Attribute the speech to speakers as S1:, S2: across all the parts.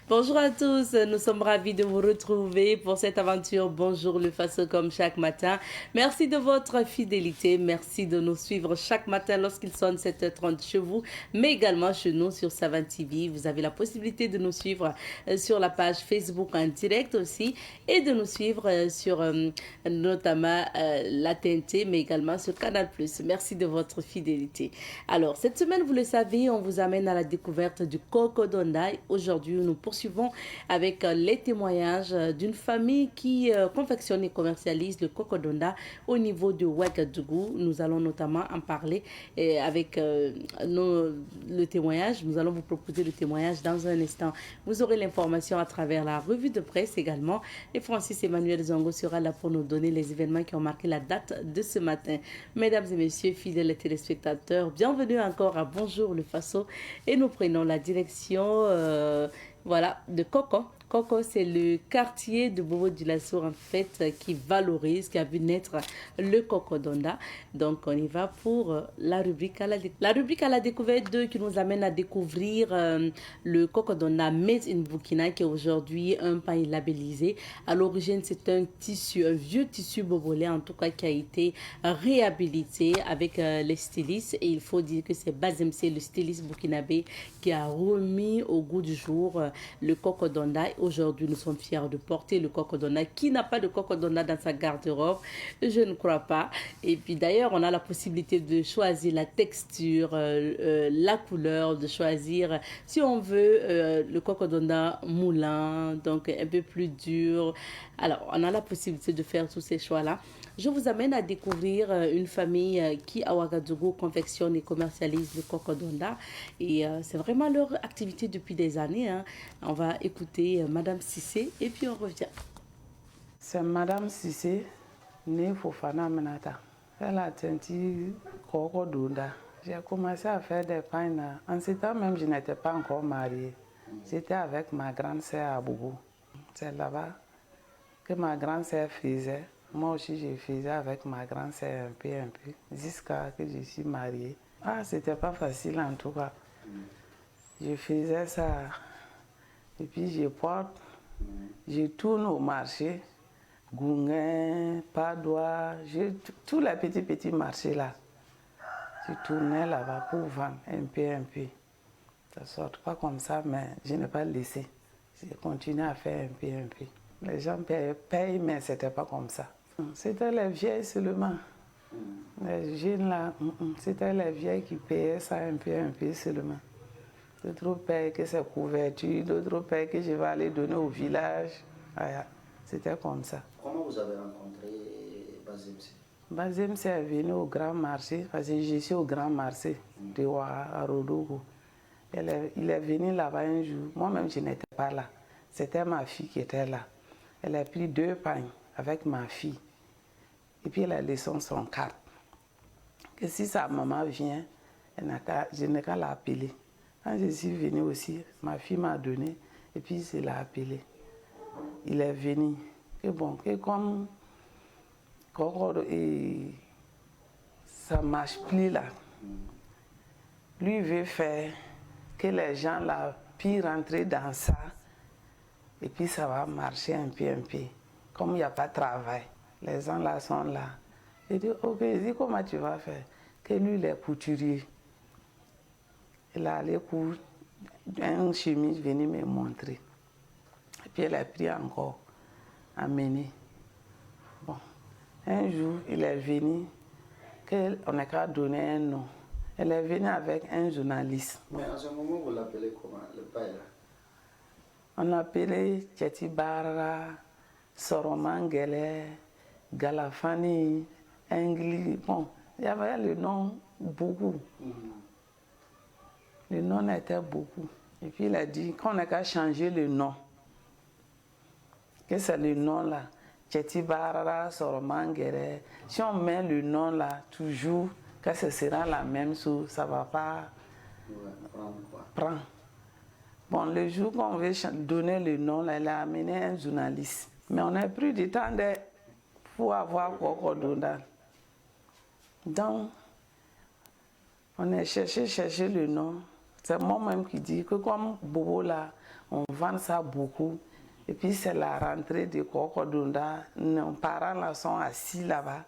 S1: Bonjour à tous, nous sommes ravis de vous retrouver pour cette aventure. Bonjour le Faso comme chaque matin. Merci de votre fidélité, merci de nous suivre chaque matin lorsqu'il sonne 7h30 chez vous, mais également chez nous sur Savane TV. Vous avez la possibilité de nous suivre sur la page Facebook en direct aussi et de nous suivre sur notamment la TNT, mais également sur Canal+. Merci de votre fidélité. Alors, cette semaine, vous le savez, on vous amène à la découverte du Cocodonda. Aujourd'hui, nous poursuivons avec les témoignages d'une famille qui confectionne et commercialise le Cocodonda au niveau de Ouagadougou. Nous allons notamment en parler avec le témoignage. Nous allons vous proposer le témoignage dans un instant. Vous aurez l'information à travers la revue de presse également. Et Francis Emmanuel Zongo sera là pour nous donner les événements qui ont marqué la date de ce matin. Mesdames et messieurs, fidèles téléspectateurs, bienvenue encore à Bonjour le Faso. Et nous prenons la direction de Koko. Koko, c'est le quartier de Bobo Dioulasso en fait qui valorise, qui a vu naître le Cocodonda. Donc on y va pour la rubrique à la découverte 2 qui nous amène à découvrir le Cocodonda Made in Burkina qui est aujourd'hui un pain labellisé. À l'origine c'est un tissu, un vieux tissu bobolais en tout cas qui a été réhabilité avec les stylistes et il faut dire que c'est Bazemse, le styliste burkinabé qui a remis au goût du jour le Cocodonda. Aujourd'hui, nous sommes fiers de porter le Cocodonda. Qui n'a pas de Cocodonda dans sa garde-robe? Je ne crois pas. Et puis d'ailleurs, on a la possibilité de choisir la texture, la couleur, de choisir si on veut le Cocodonda moulant, donc un peu plus dur. Alors, on a la possibilité de faire tous ces choix-là. Je vous amène à découvrir une famille qui, à Ouagadougou, confectionne et commercialise le Cocodonda. Et c'est vraiment leur activité depuis des années. Hein. On va écouter Madame Sissé et puis on revient.
S2: C'est Madame Sissé, née Fofana Menata. Elle a tenti Cocodonda. J'ai commencé à faire des pains. En ce temps même, je n'étais pas encore mariée. J'étais avec ma grande sœur à Boubou. C'est là-bas que ma grande sœur faisait. Moi aussi, je faisais avec ma grande sœur un peu, jusqu'à ce que je suis mariée. Ah, c'était pas facile en tout cas. Je faisais ça, et puis je porte, je tourne au marché, Gounguin, Padoua, tous les petits marchés là. Je tournais là-bas pour vendre un peu. Ça ne sort pas comme ça, mais je n'ai pas laissé. J'ai continué à faire un peu. Les gens payent, mais ce n'était pas comme ça. C'était les vieilles seulement. Les jeunes là, c'était les vieilles qui payaient ça un peu seulement. D'autres payent que c'est couverture, d'autres payent que je vais aller donner au village. Voilà. C'était comme ça.
S3: Comment vous avez rencontré Bazemse?
S2: Bazemse est venu au grand marché, parce que je suis au grand marché de Ouagadougou. Il est venu là-bas un jour. Moi-même, je n'étais pas là. C'était ma fille qui était là. Elle a pris 2 pains avec ma fille. Et puis elle a laissé son carte. Que si sa maman vient, je n'ai qu'à l'appeler. Quand je suis venue aussi, ma fille m'a donné. Et puis je l'ai appelé. Il est venu. Et bon, que comme ça ne marche plus là. Lui veut faire que les gens là puissent rentrer dans ça. Et puis ça va marcher un peu. Comme il n'y a pas de travail, les gens là sont là. J'ai dit, ok, comment tu vas faire? Que lui, il est couturier. Il a allé pour une chemise, venir me montrer. Et puis elle a pris encore, amené. Bon, un jour, il est venu, on a qu'à donner un nom. Elle est venue avec un journaliste.
S3: Mais à ce moment, vous l'appelez comment, le père?
S2: On l'appelait Tcheti Barra, Soromangele, Galafani, Engli. Bon, il y avait le nom beaucoup. Le nom était beaucoup. Et puis il a dit qu'on n'a qu'à changer le nom. Que c'est le nom là. Tcheti Barra, Soromangele. Si on met le nom là, toujours, que ce sera la même chose, ça ne va pas prendre. Bon, le jour qu'on veut donner le nom, là, elle a amené un journaliste. Mais on a pris du temps pour avoir Cocodonda. Donc, on a cherché le nom. C'est moi-même qui dis que comme Bobo là, On vend ça beaucoup. Et puis c'est la rentrée de Kokodunda. Nos parents là sont assis là-bas.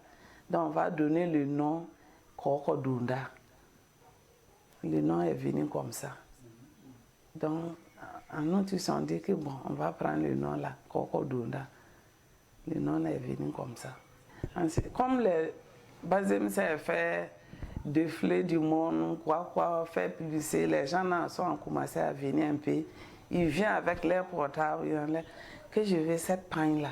S2: Donc on va donner le nom Kokodunda. Le nom est venu comme ça. Donc en nous, ils se sont dit que bon, on va prendre le nom là, Kokodunda. Le nom est venu comme ça. Ensuite, comme les Bazem s'est fait défiler du monde, faire publicité, les gens ont commencé à venir un peu. Ils viennent avec leurs portables, que je veux cette paille-là.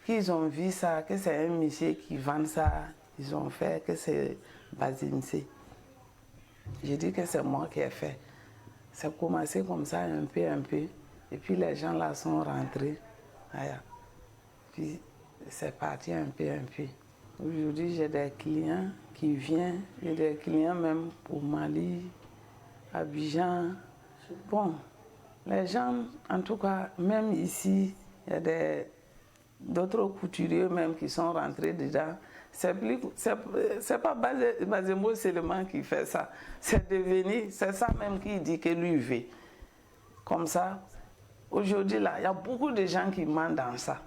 S2: Ils ont vu ça, que c'est un monsieur qui vend ça. Ils ont fait que c'est Bazimse. J'ai dit que c'est moi qui ai fait. Ça a commencé comme ça, un peu. Et puis les gens là sont rentrés. Voilà. Puis c'est parti un peu. Aujourd'hui, j'ai des clients qui viennent. J'ai des clients même pour Mali, Abidjan. Bon, les gens, en tout cas, même ici, il y a d'autres couturiers même qui sont rentrés dedans. C'est pas Bazembo seulement qui fait ça. C'est devenu, c'est ça même qui dit que lui veut. Comme ça, aujourd'hui, là, il y a beaucoup de gens qui mentent dans ça.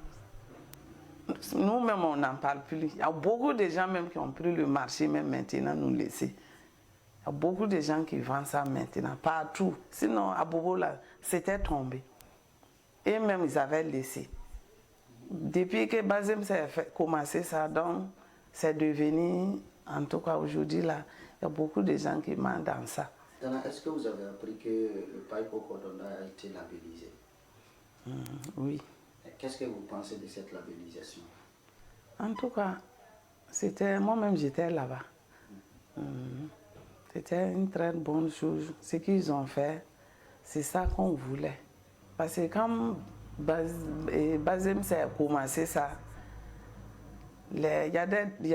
S2: Nous-mêmes, on n'en parle plus. Il y a beaucoup de gens même qui ont pris le marché, même maintenant, nous laisser. Il y a beaucoup de gens qui vendent ça maintenant, partout. Sinon, à Bobo, là, c'était tombé. Et même, ils avaient laissé. Depuis que Bazem s'est commencé ça, donc, c'est devenu, en tout cas aujourd'hui, là, il y a beaucoup de gens qui mentent dans ça.
S3: Dana, est-ce que vous avez appris que le paille Kokodonda a été labellisé?
S2: Oui.
S3: Qu'est-ce que vous pensez de cette labellisation?
S2: En tout cas, moi-même j'étais là-bas. C'était une très bonne chose. Ce qu'ils ont fait, c'est ça qu'on voulait. Parce que quand Bazem s'est commencé ça, il y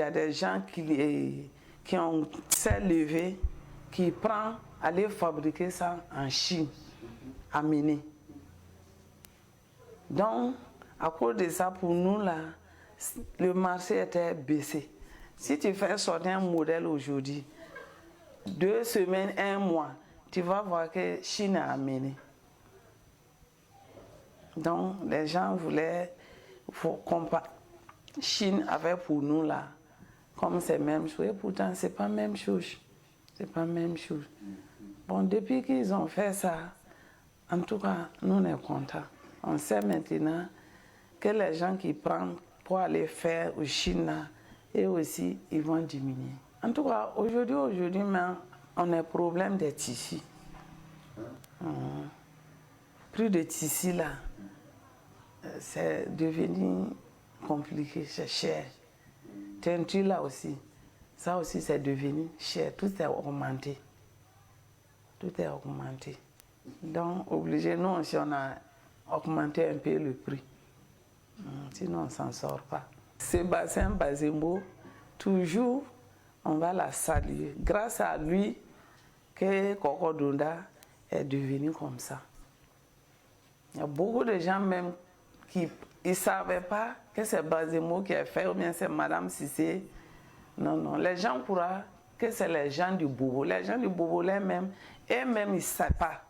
S2: a des gens qui ont s'est levé, qui prennent aller fabriquer ça en Chine, amener. Donc, à cause de ça, pour nous, là, le marché était baissé. Si tu fais sortir un modèle aujourd'hui, 2 semaines, 1 mois, tu vas voir que Chine a amené. Donc, les gens voulaient comparer Chine avec pour nous, là, comme c'est la même chose. Et pourtant, ce n'est pas la même chose. C'est pas la même chose. Bon, depuis qu'ils ont fait ça, en tout cas, nous, on est contents. On sait maintenant que les gens qui prennent pour aller faire au Chine, et aussi, ils vont diminuer. En tout cas, aujourd'hui même, on a un problème des tissus. Plus de tissus là, c'est devenu compliqué, c'est cher. Teinture là aussi, ça aussi c'est devenu cher, tout est augmenté. Tout est augmenté. Donc, obligé, nous aussi, on a augmenté un peu le prix. Sinon, on ne s'en sort pas. Sébastien Bazembo, toujours, on va la saluer. Grâce à lui, que Kokodunda est devenu comme ça. Il y a beaucoup de gens même qui ne savaient pas que c'est Bazembo qui a fait, ou bien c'est Madame Cissé. Non. Les gens croient que c'est les gens du Bobo. Les gens du Bobo, même, eux-mêmes, ils ne savent pas.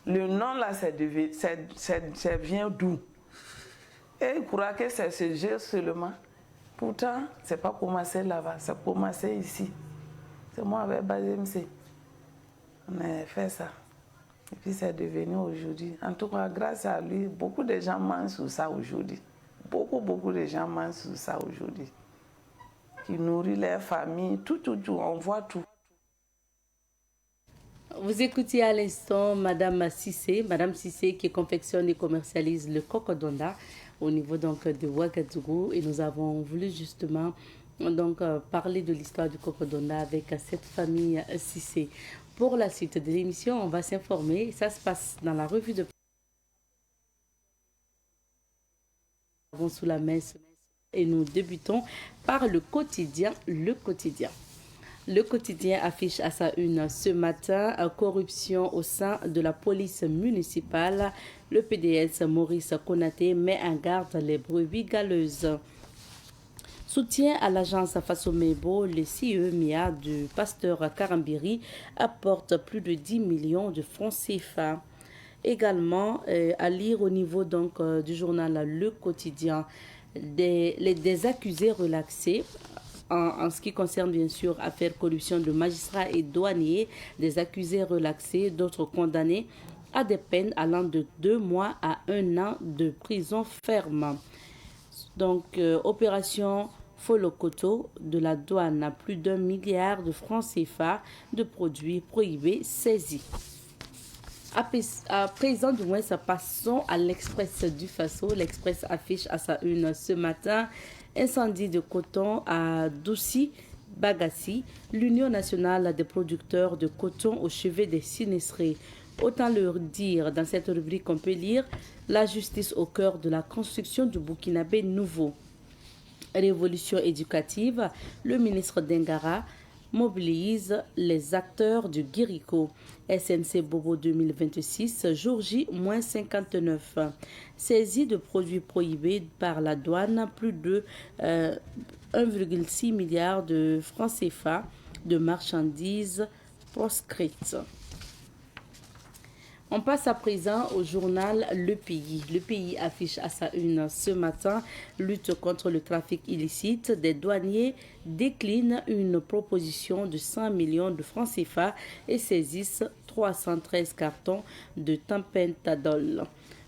S2: Le nom là, ça vient d'où? Et ils croient que c'est ce jeu seulement. Pourtant, ce n'est pas commencé là-bas, c'est commencé ici. C'est moi avec Bazemse. On a fait ça. Et puis c'est devenu aujourd'hui. En tout cas, grâce à lui, beaucoup de gens mangent sur ça aujourd'hui. Beaucoup de gens mangent sur ça aujourd'hui. Qui nourrit leur famille, tout. On voit tout.
S1: Vous écoutiez à l'instant Madame Cissé qui confectionne et commercialise le Kokodonda au niveau donc de Ouagadougou, et nous avons voulu justement donc parler de l'histoire du Kokodonda avec cette famille Cissé. Pour la suite de l'émission, on va s'informer. Ça se passe dans la revue de sous la messe, et nous débutons par le quotidien. Le quotidien affiche à sa une ce matin corruption au sein de la police municipale. Le PDS Maurice Konaté met en garde les brebis galeuses. Soutien à l'agence Fasomebo, le CIE-MIA du pasteur Karambiri apporte plus de 10 millions de francs CFA. Également, à lire au niveau donc, du journal Le Quotidien, des accusés relaxés. En ce qui concerne bien sûr affaire corruption de magistrats et douaniers, des accusés relaxés, d'autres condamnés à des peines allant de 2 mois à 1 an de prison ferme. Donc, opération Folokoto de la douane, à plus d'1 milliard de francs CFA de produits prohibés saisis. À présent, du moins, passons à l'Express du Faso. L'Express affiche à sa une ce matin incendie de coton à Doucy, Bagassi, l'Union nationale des producteurs de coton au chevet des sinistrés. Autant leur dire, dans cette rubrique, on peut lire la justice au cœur de la construction du Burkinabé nouveau. Révolution éducative, le ministre Dengara mobilise les acteurs du Guérico. SNC Bobo 2026, jour J, moins 59. Saisie de produits prohibés par la douane, plus de 1,6 milliard de francs CFA de marchandises proscrites. On passe à présent au journal Le Pays. Le Pays affiche à sa une ce matin lutte contre le trafic illicite. Des douaniers déclinent une proposition de 100 millions de francs CFA et saisissent 313 cartons de Tampentadol.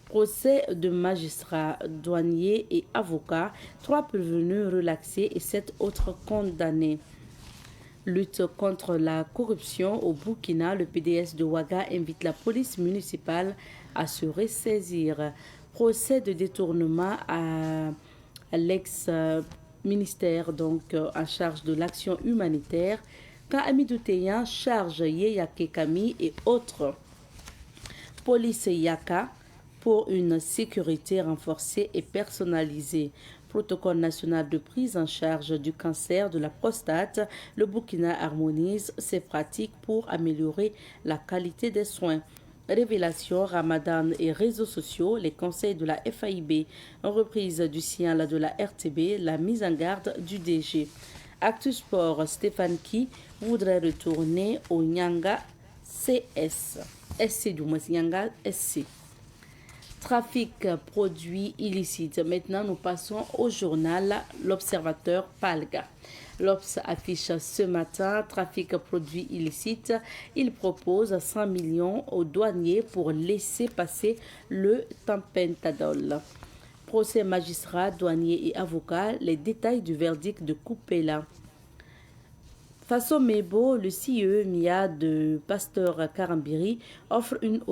S1: Procès de magistrats, douaniers et avocats, 3 prévenus relaxés et 7 autres condamnés. Lutte contre la corruption au Burkina, le PDS de Ouaga invite la police municipale à se ressaisir. Procès de détournement à l'ex-ministère en charge de l'action humanitaire. Quand Amidou Teyan charge Yeya Kekami et autres. Police Yaka pour une sécurité renforcée et personnalisée. Protocole national de prise en charge du cancer de la prostate, le Burkina harmonise ses pratiques pour améliorer la qualité des soins. Révélation, Ramadan et réseaux sociaux, les conseils de la FAIB, reprise du signal de la RTB, la mise en garde du DG. Actu Sport, Stéphane Ki voudrait retourner au Nyanga CS. SC du moins, Nyanga SC. Trafic produits illicites. Maintenant, nous passons au journal L'Observateur Palga. L'Obs affiche ce matin trafic produits illicites. Il propose 100 millions aux douaniers pour laisser passer le Tampentadol. Procès magistrats, douaniers et avocats. Les détails du verdict de Koupela. Faso Mebo, le CIE MIA de Pasteur Karambiri, fait une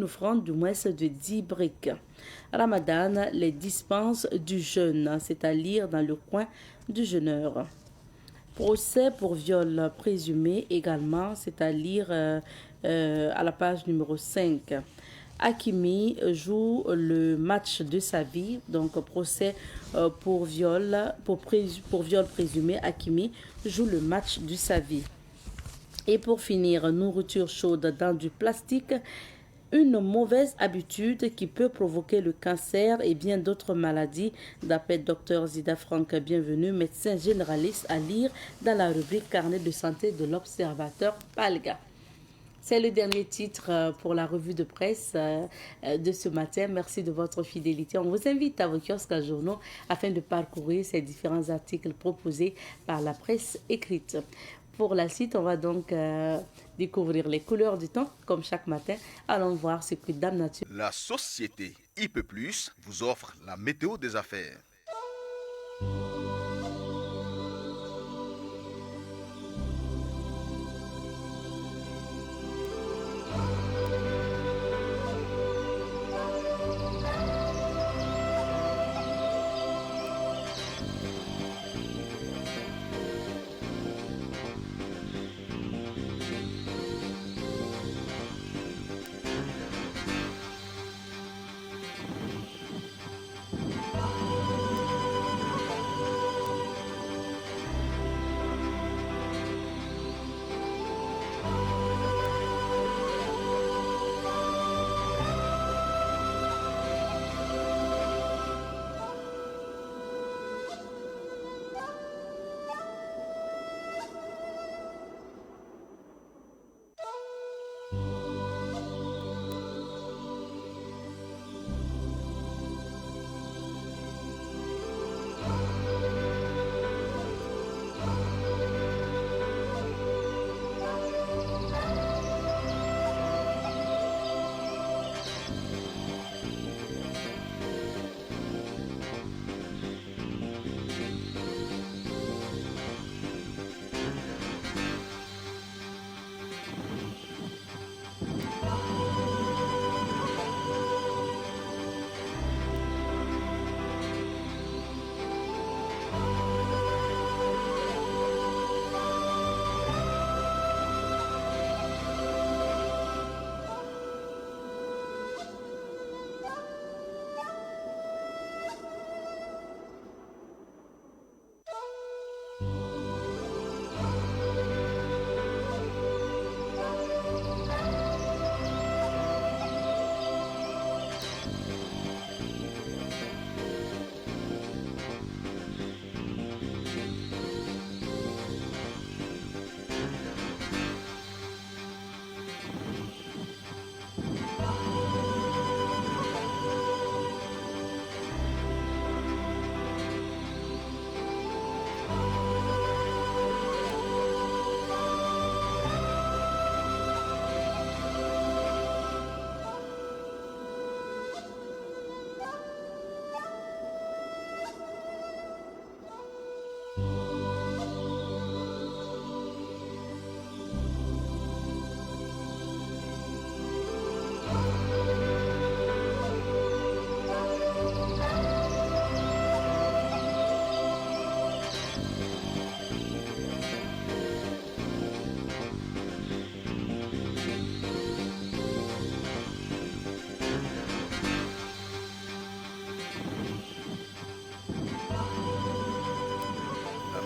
S1: offrande de moins de 10 briques. Ramadan, les dispenses du jeûne, c'est à lire dans le coin du jeûneur. Procès pour viol présumé également, c'est à lire à la page numéro 5. Hakimi joue le match de sa vie, donc procès pour viol présumé. Hakimi joue le match de sa vie. Et pour finir, nourriture chaude dans du plastique, une mauvaise habitude qui peut provoquer le cancer et bien d'autres maladies, d'après Dr Zida Franck, bienvenue, médecin généraliste, à lire dans la rubrique Carnet de santé de l'Observateur Palga. C'est le dernier titre pour la revue de presse de ce matin. Merci de votre fidélité. On vous invite à vos kiosques à journaux afin de parcourir ces différents articles proposés par la presse écrite. Pour la suite, on va donc découvrir les couleurs du temps, comme chaque matin. Allons voir ce que Dame Nature.
S4: La société IP+, vous offre la météo des affaires.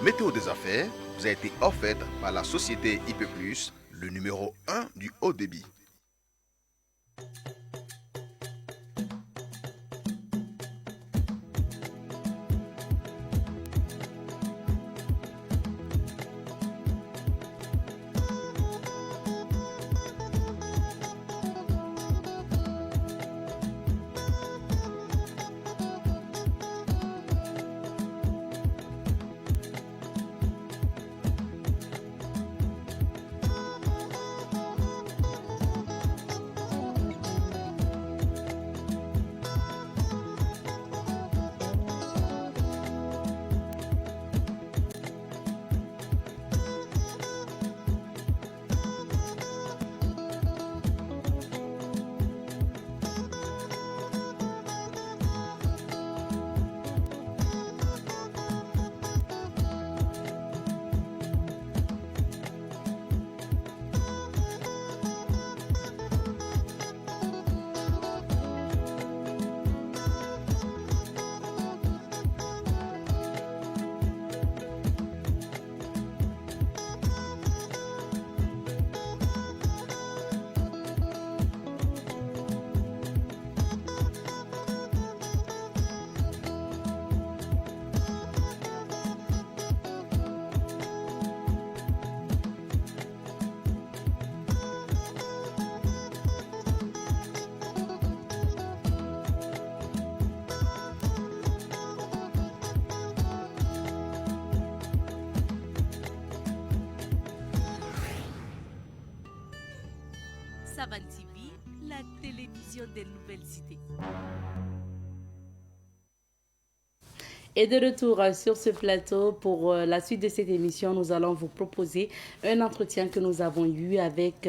S4: météo des affaires vous a été offerte par la société IP+, le numéro 1 du haut débit.
S1: Savan TV, la télévision des nouvelles cités. Et de retour sur ce plateau pour la suite de cette émission, nous allons vous proposer un entretien que nous avons eu avec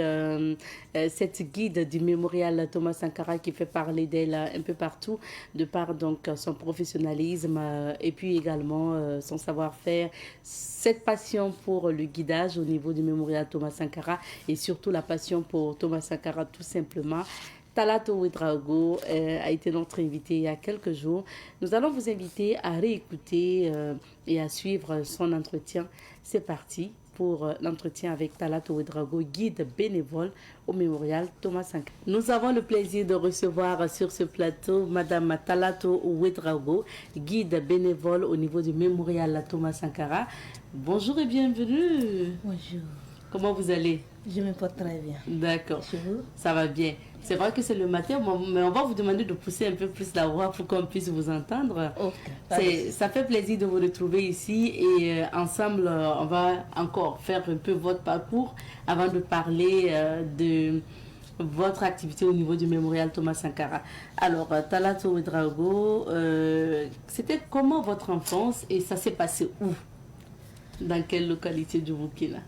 S1: cette guide du mémorial Thomas Sankara qui fait parler d'elle un peu partout de par donc son professionnalisme et puis également son savoir-faire, cette passion pour le guidage au niveau du mémorial Thomas Sankara et surtout la passion pour Thomas Sankara tout simplement. Talato Ouedraogo a été notre invité il y a quelques jours. Nous allons vous inviter à réécouter et à suivre son entretien. C'est parti pour l'entretien avec Talato Ouedraogo, guide bénévole au mémorial Thomas Sankara. Nous avons le plaisir de recevoir sur ce plateau Madame Talato Ouedraogo, guide bénévole au niveau du mémorial Thomas Sankara. Bonjour et bienvenue.
S5: Bonjour.
S1: Comment vous allez?
S5: Je me porte très bien.
S1: D'accord.
S5: Chez vous?
S1: Ça va bien. C'est vrai que c'est le matin, mais on va vous demander de pousser un peu plus la voix pour qu'on puisse vous entendre.
S5: Okay.
S1: Ça fait plaisir de vous retrouver ici et ensemble, on va encore faire un peu votre parcours avant de parler de votre activité au niveau du mémorial Thomas Sankara. Alors, Talato Ouedraogo, c'était comment votre enfance et ça s'est passé où? Dans quelle localité du Burkina?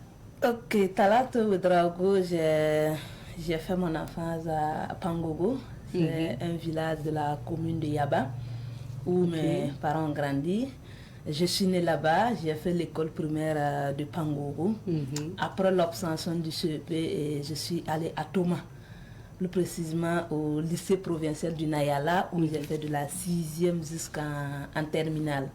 S5: Ok, Talato Ouedraogo, j'ai fait mon enfance à Pangogo. C'est un village de la commune de Yaba où mes parents ont grandi. Je suis née là-bas, j'ai fait l'école primaire de Pangogo. Après l'obtention du CEP, je suis allée à Thomas, plus précisément au lycée provincial du Nayala où j'ai fait de la 6e jusqu'en terminale.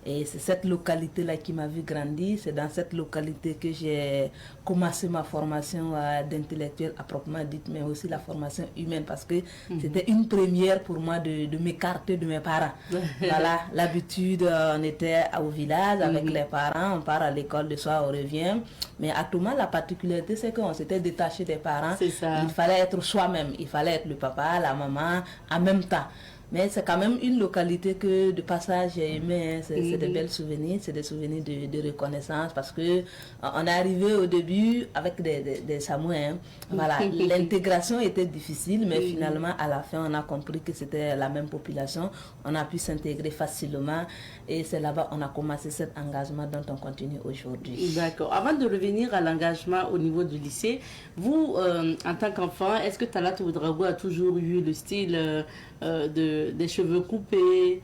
S5: Et c'est cette localité-là qui m'a vu grandir. C'est dans cette localité que j'ai commencé ma formation d'intellectuel à proprement dit, mais aussi la formation humaine parce que c'était une première pour moi de m'écarter de mes parents. Voilà, l'habitude, on était au village avec les parents, on part à l'école, de soir on revient. Mais à Thomas, la particularité, c'est qu'on s'était détaché des parents.
S1: C'est ça.
S5: Il fallait être soi-même, il fallait être le papa, la maman en même temps. Mais c'est quand même une localité que de passage j'ai aimé, hein. C'est des belles souvenirs, c'est des souvenirs de reconnaissance parce que on est arrivé au début avec des Samoins. Hein. Voilà, l'intégration était difficile, mais finalement à la fin on a compris que c'était la même population, on a pu s'intégrer facilement et c'est là-bas on a commencé cet engagement dont on continue aujourd'hui.
S1: D'accord. Avant de revenir à l'engagement au niveau du lycée, vous en tant qu'enfant, est-ce que Talato Ouedraogo a toujours eu le style des cheveux coupés,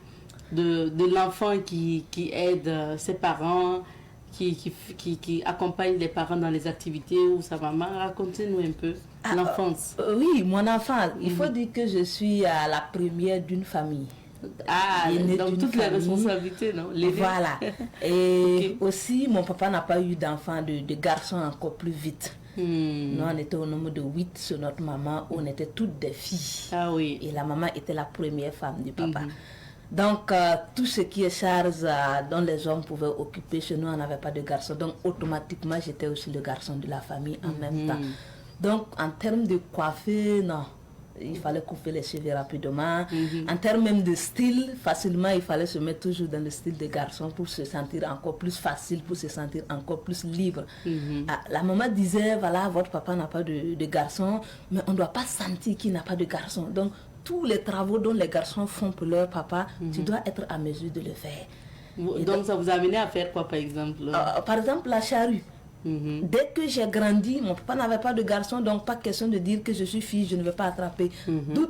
S1: de l'enfant qui aide ses parents, qui accompagne les parents dans les activités ou sa maman? Racontez-nous un peu l'enfance.
S5: Oui, mon enfant, il faut dire que je suis la première d'une famille.
S1: Ah,
S5: né
S1: donc
S5: d'une
S1: toutes les
S5: famille.
S1: responsabilités, non?
S5: Voilà. Et aussi, mon papa n'a pas eu d'enfant, de garçon encore plus vite. Nous, on était au nombre de 8 sur notre maman, où on était toutes des filles.
S1: Ah oui.
S5: Et la maman était la première femme du papa. Donc, tout ce qui est charge dont les hommes pouvaient occuper, chez nous, on n'avait pas de garçon. Donc, automatiquement, j'étais aussi le garçon de la famille en même temps. Donc, en termes de coiffer, non. Il fallait couper les cheveux rapidement. En termes même de style, facilement, il fallait se mettre toujours dans le style de garçon pour se sentir encore plus facile, pour se sentir encore plus libre. La maman disait, voilà, votre papa n'a pas de garçon, mais on ne doit pas sentir qu'il n'a pas de garçon. Donc, tous les travaux dont les garçons font pour leur papa, tu dois être à mesure de le faire.
S1: Donc, ça vous a amené à faire quoi, par exemple?
S5: Par exemple, la charrue. Dès que j'ai grandi, mon papa n'avait pas de garçon, donc pas question de dire que je suis fille, je ne vais pas attraper.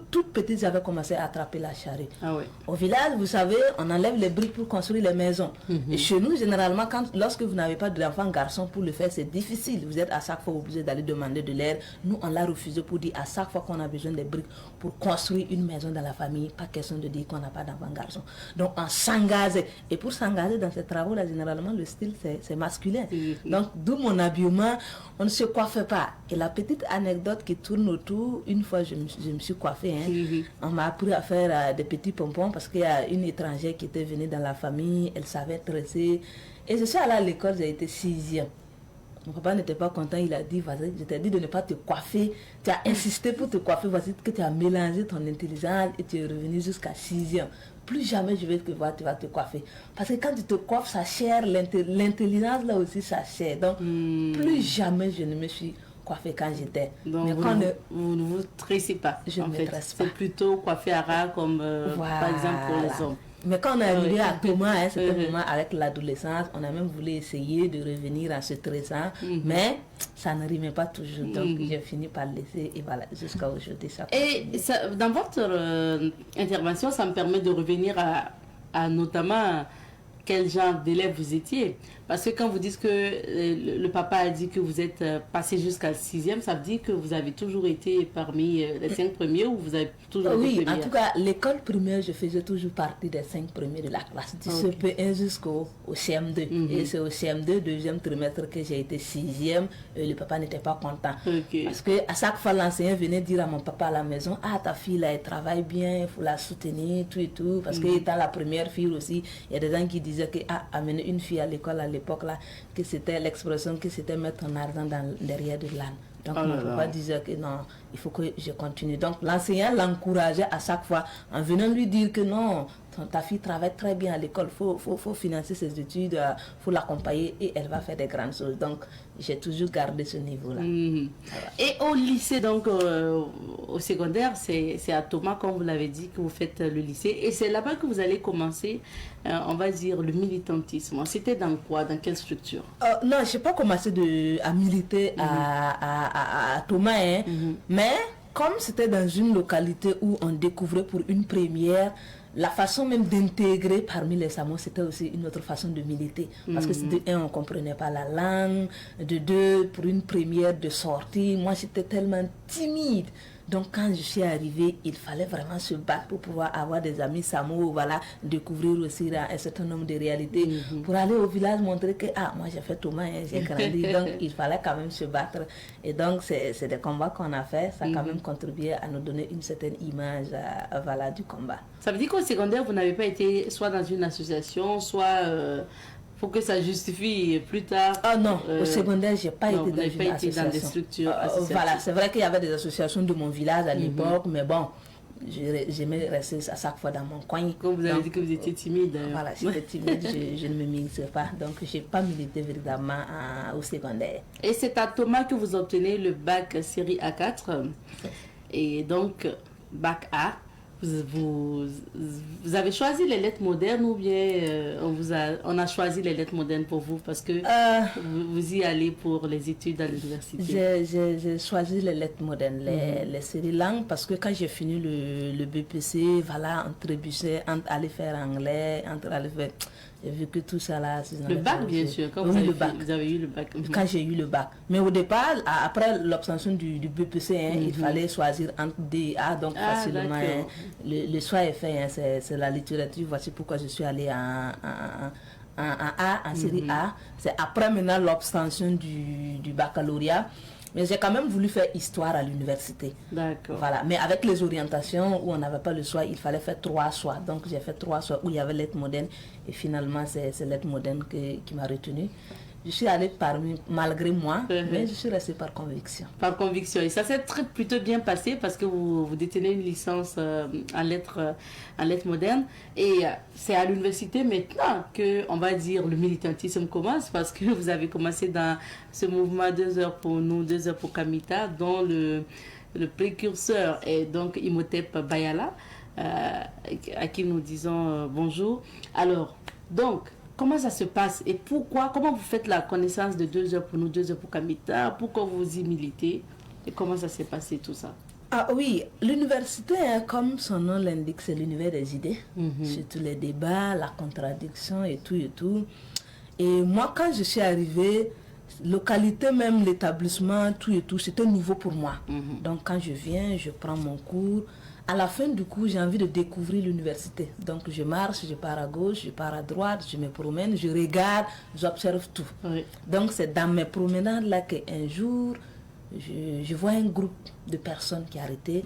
S5: Toute petite, j'avais commencé à attraper la charrue.
S1: Ah ouais.
S5: Au village, vous savez, on enlève les briques pour construire les maisons. Et chez nous, généralement, lorsque vous n'avez pas d'enfant garçon pour le faire, c'est difficile. Vous êtes à chaque fois obligé d'aller demander de l'aide. Nous, on l'a refusé pour dire à chaque fois qu'on a besoin des briques pour construire une maison dans la famille, pas question de dire qu'on n'a pas d'enfant garçon. Donc, on s'engage. Et pour s'engager dans ces travaux-là, généralement, le style, c'est masculin. Donc, d'où mon habillement, on ne se coiffe pas. Et la petite anecdote qui tourne autour, une fois je me suis coiffée, on m'a appris à faire des petits pompons parce qu'il y a une étrangère qui était venue dans la famille, elle savait tresser. Et je suis allée à l'école, j'ai été 6e. Mon papa n'était pas content, il a dit, vas-y, je t'ai dit de ne pas te coiffer. Tu as insisté pour te coiffer, voici que tu as mélangé ton intelligence et tu es revenu jusqu'à 6e. Plus jamais je vais te voir, tu vas te coiffer. Parce que quand tu te coiffes, ça chère, l'intelligence là aussi, ça chère. Donc, plus jamais je ne me suis coiffée quand j'étais.
S1: Donc, vous ne vous tressez pas.
S5: Je ne me tresse pas.
S1: C'est plutôt coiffé à ras comme par exemple pour les hommes.
S5: Mais quand on est arrivé à Thomas, c'était vraiment avec l'adolescence, on a même voulu essayer de revenir en se tressant, mais ça ne rimait pas toujours. Donc j'ai fini par laisser et voilà, jusqu'à aujourd'hui.
S1: Et ça, dans votre intervention, ça me permet de revenir à notamment quel genre d'élève vous étiez. Parce que quand vous dites que le papa a dit que vous êtes passé jusqu'à 6e, ça veut dire que vous avez toujours été parmi les 5 premiers ou vous avez toujours été
S5: Oui,
S1: première?
S5: en tout cas, l'école primaire, je faisais toujours partie des 5 premiers de la classe, du CP1 jusqu'au CM2. Et c'est au CM2, deuxième trimestre, que j'ai été 6e. Et le papa n'était pas content. Parce que à chaque fois, l'enseignant venait dire à mon papa à la maison, ah, ta fille là, elle travaille bien, il faut la soutenir, tout et tout. Parce que étant la première fille aussi, il y a des gens qui disaient que amener une fille à l'école à l'époque là, que c'était l'expression que c'était mettre ton argent derrière de l'âne. Donc mon papa disait que non, il faut que je continue. Donc l'enseignant l'encourageait à chaque fois en venant lui dire que non, ta fille travaille très bien à l'école, faut financer ses études, faut l'accompagner et elle va faire des grandes choses. Donc j'ai toujours gardé ce niveau-là.
S1: Voilà. Et au lycée, donc au secondaire, c'est à Thomas, comme vous l'avez dit, que vous faites le lycée. Et c'est là-bas que vous allez commencer, on va dire, le militantisme. C'était dans quoi? Dans quelle structure?
S5: Non, je n'ai pas commencé à militer à Thomas, mais comme c'était dans une localité où on découvrait pour une première, la façon même d'intégrer parmi les Samoa, c'était aussi une autre façon de militer. Parce que de un, on ne comprenait pas la langue. De deux, pour une première de sortie, moi j'étais tellement timide. Donc quand je suis arrivée, il fallait vraiment se battre pour pouvoir avoir des amis Samoa, voilà, découvrir aussi un certain nombre de réalités. Pour aller au village montrer que, moi j'ai fait Thomas, j'ai grandi, donc il fallait quand même se battre. Et donc c'est des combats qu'on a fait, ça a quand même contribué à nous donner une certaine image voilà, du combat.
S1: Ça veut dire qu'au secondaire, vous n'avez pas été soit dans une association, soit... faut que ça justifie plus tard.
S5: Ah non, au secondaire, je n'ai pas été dans une association.
S1: Dans des structures
S5: voilà, c'est vrai qu'il y avait des associations de mon village à l'époque, mais bon, j'aimais rester à chaque fois dans mon coin.
S1: Comme vous avez dit que vous étiez timide.
S5: Voilà, j'étais timide, je ne me militais pas. Donc, je n'ai pas milité véritablement au secondaire.
S1: Et c'est à Thomas que vous obtenez le bac série A4. Et donc, bac A. Vous avez choisi les lettres modernes ou bien on a choisi les lettres modernes pour vous parce que vous y allez pour les études à l'université?
S5: J'ai choisi les lettres modernes, les séries langues, parce que quand j'ai fini le BPC, voilà, on trébuchait entre aller faire anglais, entre aller faire... J'ai vécu tout ça là.
S1: Le bac, bien sûr. Quand
S5: oui,
S1: vous avez eu le bac.
S5: Quand j'ai eu le bac. Mais au départ, après l'obtention du BPC, il fallait choisir entre D et A, donc facilement. Le choix est fait, c'est la littérature. Voici pourquoi je suis allée en A, en série A. C'est après maintenant l'obtention du baccalauréat. Mais j'ai quand même voulu faire histoire à l'université.
S1: D'accord.
S5: Voilà. Mais avec les orientations où on n'avait pas le choix, il fallait faire 3 choix. Donc j'ai fait 3 choix où il y avait lettres modernes. Et finalement, c'est lettres modernes qui m'a retenue. Je suis allée malgré moi, mais je suis restée par conviction.
S1: Par conviction. Et ça s'est plutôt bien passé parce que vous détenez une licence en lettres modernes. Et c'est à l'université maintenant que, on va dire, le militantisme commence parce que vous avez commencé dans ce mouvement 2 heures pour nous, 2 heures pour Kamita, dont le précurseur est donc Imhotep Bayala, à qui nous disons bonjour. Alors, donc, comment ça se passe et comment vous faites la connaissance de 2 heures pour nous, 2 heures pour Kamita, pourquoi vous y militez et comment ça s'est passé tout ça?
S5: Ah oui, l'université, comme son nom l'indique, c'est l'univers des idées, surtout les débats, la contradiction et tout et tout. Et moi, quand je suis arrivée, localité même, l'établissement, tout et tout, c'était nouveau pour moi. Donc quand je viens, je prends mon cours. À la fin du cours, j'ai envie de découvrir l'université. Donc je marche, je pars à gauche, je pars à droite, je me promène, je regarde, j'observe tout. Oui. Donc c'est dans mes promenades-là qu'un jour, je vois un groupe de personnes qui arrêtaient.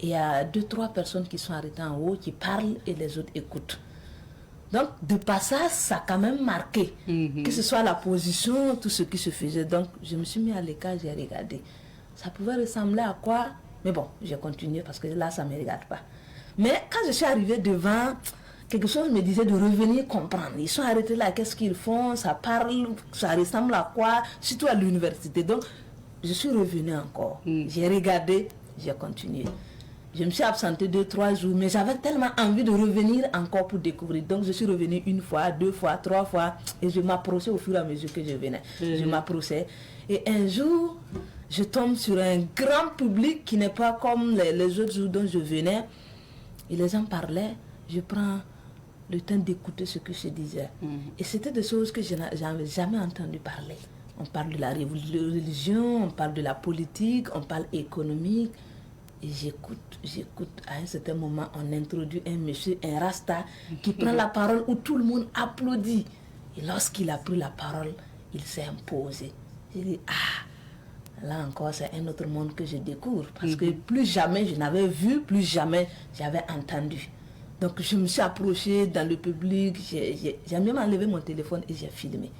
S5: Et il y a 2-3 personnes qui sont arrêtées en haut, qui parlent et les autres écoutent. Donc de passage, ça a quand même marqué. Que ce soit la position, tout ce qui se faisait. Donc je me suis mis à l'écart, j'ai regardé. Ça pouvait ressembler à quoi? Mais bon, j'ai continué parce que là, ça ne me regarde pas. Mais quand je suis arrivée devant, quelque chose me disait de revenir comprendre. Ils sont arrêtés là, qu'est-ce qu'ils font? Ça parle, ça ressemble à quoi? Surtout à l'université. Donc, je suis revenue encore. J'ai regardé, j'ai continué. Je me suis absentée 2-3 jours, mais j'avais tellement envie de revenir encore pour découvrir. Donc, je suis revenue 1 fois, 2 fois, 3 fois. Et je m'approchais au fur et à mesure que je venais. Je m'approchais. Et un jour, je tombe sur un grand public qui n'est pas comme les autres jours dont je venais. Et les gens parlaient. Je prends le temps d'écouter ce que je disais. Et c'était des choses que je n'avais jamais entendu parler. On parle de la religion, on parle de la politique, on parle économique. Et j'écoute. À un certain moment, on introduit un monsieur, un rasta, qui prend la parole où tout le monde applaudit. Et lorsqu'il a pris la parole, il s'est imposé. J'ai dit, là encore, c'est un autre monde que je découvre. Parce que plus jamais je n'avais vu, plus jamais j'avais entendu. Donc je me suis approchée dans le public, j'ai même enlevé mon téléphone et j'ai filmé.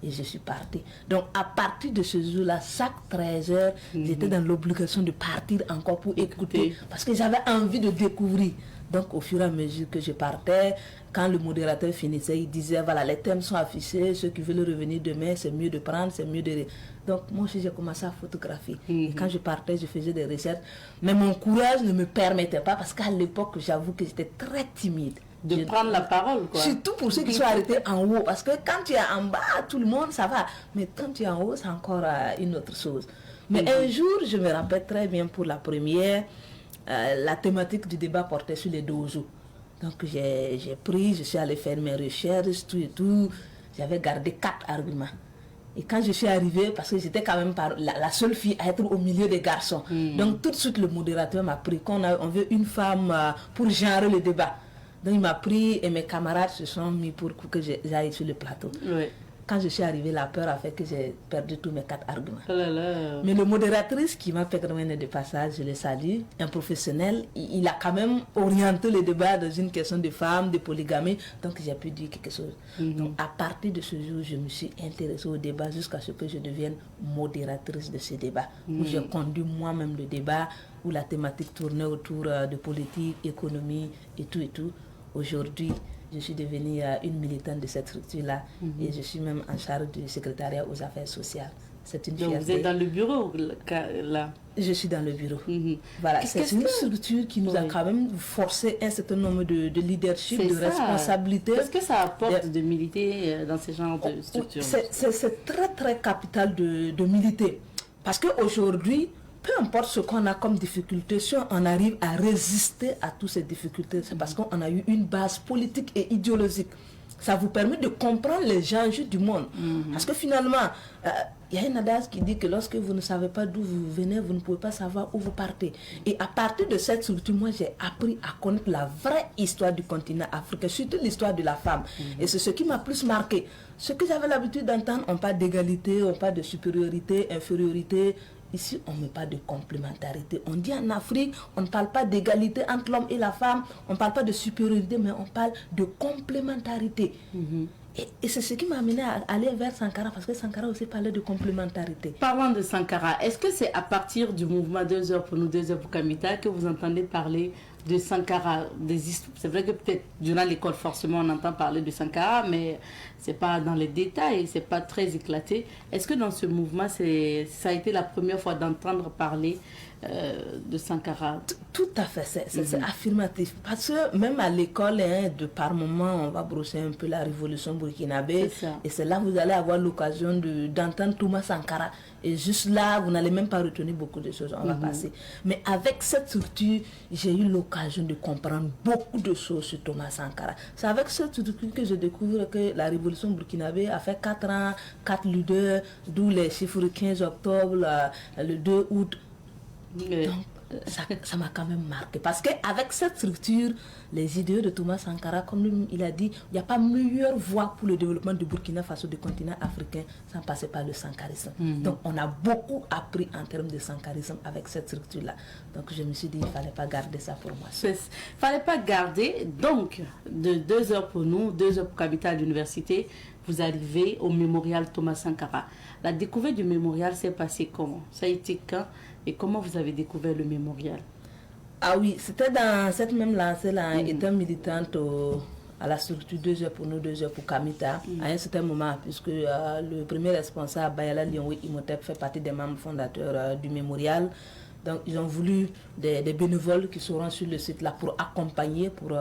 S5: Et je suis partie. Donc à partir de ce jour-là, chaque 13 heures, j'étais dans l'obligation de partir encore pour écouter. Parce que j'avais envie de découvrir. Donc au fur et à mesure que je partais, quand le modérateur finissait, il disait, voilà, les thèmes sont affichés, ceux qui veulent revenir demain, c'est mieux de prendre, c'est mieux de... Donc moi aussi, j'ai commencé à photographier. Et quand je partais, je faisais des recherches. Mais mon courage ne me permettait pas, parce qu'à l'époque, j'avoue que j'étais très timide.
S1: De prendre la parole, quoi.
S5: Surtout pour ceux qui sont arrêtés en haut, parce que quand tu es en bas, tout le monde, ça va. Mais quand tu es en haut, c'est encore une autre chose. Mais un jour, je me rappelle très bien pour la première, la thématique du débat portait sur les dozos. Donc j'ai pris, je suis allée faire mes recherches, tout et tout. J'avais gardé 4 arguments. Et quand je suis arrivée, parce que j'étais quand même la seule fille à être au milieu des garçons. Donc tout de suite, le modérateur m'a pris. Quand on veut une femme pour genrer le débat. Donc il m'a pris et mes camarades se sont mis pour que j'aille sur le plateau. Oui. Quand je suis arrivée, la peur a fait que j'ai perdu tous mes 4 arguments. Oh là là. Mais le modératrice qui m'a permis de passage, je le salue, un professionnel, il a quand même orienté le débat dans une question de femmes, de polygamie, donc j'ai pu dire quelque chose. Donc à partir de ce jour, je me suis intéressée au débat jusqu'à ce que je devienne modératrice de ce débat, où j'ai conduit moi-même le débat, où la thématique tournait autour de politique, économie et tout et tout. Aujourd'hui, je suis devenue une militante de cette structure-là et je suis même en charge du secrétariat aux affaires sociales. C'est une fierté.
S1: Donc vous êtes dans le bureau là?
S5: Je suis dans le bureau. Voilà, c'est une structure qui nous a quand même forcé un certain nombre de leadership, de responsabilités.
S1: Qu'est-ce que ça apporte de militer dans ce genre de structure?
S5: C'est très très capital de militer. Parce qu'aujourd'hui, peu importe ce qu'on a comme difficulté, si on arrive à résister à toutes ces difficultés, c'est parce qu'on a eu une base politique et idéologique. Ça vous permet de comprendre les enjeux du monde. Parce que finalement, il y a un adage qui dit que lorsque vous ne savez pas d'où vous venez, vous ne pouvez pas savoir où vous partez. Et à partir de cette structure, moi j'ai appris à connaître la vraie histoire du continent africain, surtout l'histoire de la femme. Et c'est ce qui m'a plus marqué. Ce que j'avais l'habitude d'entendre, on parle d'égalité, on parle de supériorité, infériorité. Ici, on ne met pas de complémentarité. On dit en Afrique, on ne parle pas d'égalité entre l'homme et la femme, on ne parle pas de supériorité, mais on parle de complémentarité. Et c'est ce qui m'a amené à aller vers Sankara, parce que Sankara aussi parlait de complémentarité.
S1: Parlant de Sankara, est-ce que c'est à partir du mouvement 2 heures pour nous, 2 heures pour Kamita, que vous entendez parler de Sankara, c'est vrai que peut-être durant l'école forcément on entend parler de Sankara, mais c'est pas dans les détails, c'est pas très éclaté. Est-ce que dans ce mouvement ça a été la première fois d'entendre parler de Sankara?
S5: Tout à fait, c'est affirmatif. Parce que même à l'école, de par moment, on va brosser un peu la révolution burkinabé. Et c'est là que vous allez avoir l'occasion d'entendre Thomas Sankara. Et juste là, vous n'allez même pas retenir beaucoup de choses, on va passer. Mais avec cette structure, j'ai eu l'occasion de comprendre beaucoup de choses sur Thomas Sankara. C'est avec cette structure que je découvre que la révolution burkinabé a fait 4 ans, 4 leaders, d'où les chiffres 15 octobre, le 2 août. Donc, ça m'a quand même marqué. Parce qu'avec cette structure, les idéaux de Thomas Sankara, comme il a dit, il n'y a pas meilleure voie pour le développement du Burkina Faso, du continent africain, sans passer par le sankarisme. Donc, on a beaucoup appris en termes de sankarisme avec cette structure-là. Donc, je me suis dit, il ne fallait pas garder ça pour moi.
S1: Il ne fallait pas garder. Donc, de 2 heures pour nous, 2 heures pour Kamita à l'université, vous arrivez au mémorial Thomas Sankara. La découverte du mémorial s'est passée comment? Ça a été quand? Et comment vous avez découvert le mémorial?
S5: Ah oui, c'était dans cette même lancée-là, étant militante à la structure 2 heures pour nous, 2 heures pour Kamita, à un certain moment, puisque le premier responsable, Bayala Lionwe Imhotep, fait partie des membres fondateurs du mémorial. Donc, ils ont voulu des bénévoles qui seront sur le site là pour accompagner, pour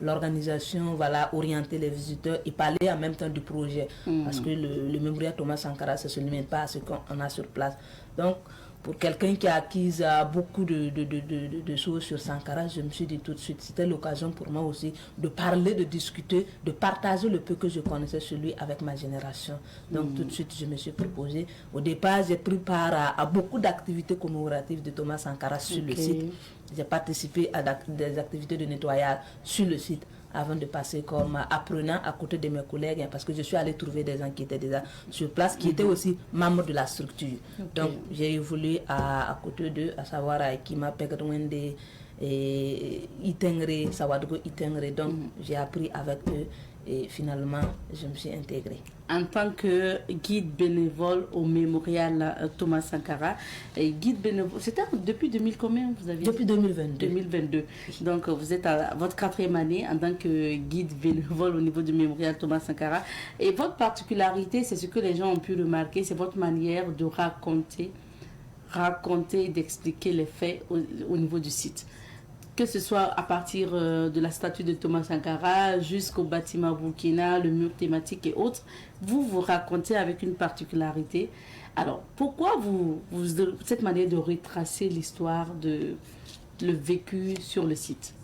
S5: l'organisation, voilà, orienter les visiteurs et parler en même temps du projet. Parce que le mémorial Thomas Sankara, ça ne se limite pas à ce qu'on a sur place. Donc, pour quelqu'un qui a acquis beaucoup de choses sur Sankara, je me suis dit tout de suite, c'était l'occasion pour moi aussi de parler, de discuter, de partager le peu que je connaissais sur lui avec ma génération. Donc tout de suite, je me suis proposé. Au départ, j'ai pris part à beaucoup d'activités commémoratives de Thomas Sankara sur le site. J'ai participé à des activités de nettoyage sur le site, avant de passer comme apprenant à côté de mes collègues, parce que je suis allé trouver des gens qui étaient déjà sur place, qui étaient aussi membres de la structure. Donc j'ai évolué à côté d'eux, à savoir Kima Pegdwende et Itengre, Sawadgo Itengre. Donc j'ai appris avec eux et finalement je me suis intégrée.
S1: En tant que guide bénévole au mémorial Thomas Sankara, guide bénévole, c'était depuis 2000 combien vous avez?
S5: Depuis 2022.
S1: 2022. Donc vous êtes à votre 4e année en tant que guide bénévole au niveau du mémorial Thomas Sankara. Et votre particularité, c'est ce que les gens ont pu remarquer, c'est votre manière de raconter et d'expliquer les faits au niveau du site. Que ce soit à partir de la statue de Thomas Sankara jusqu'au bâtiment Burkina, le mur thématique et autres, vous racontez avec une particularité. Alors, pourquoi cette manière de retracer l'histoire, le vécu sur le site?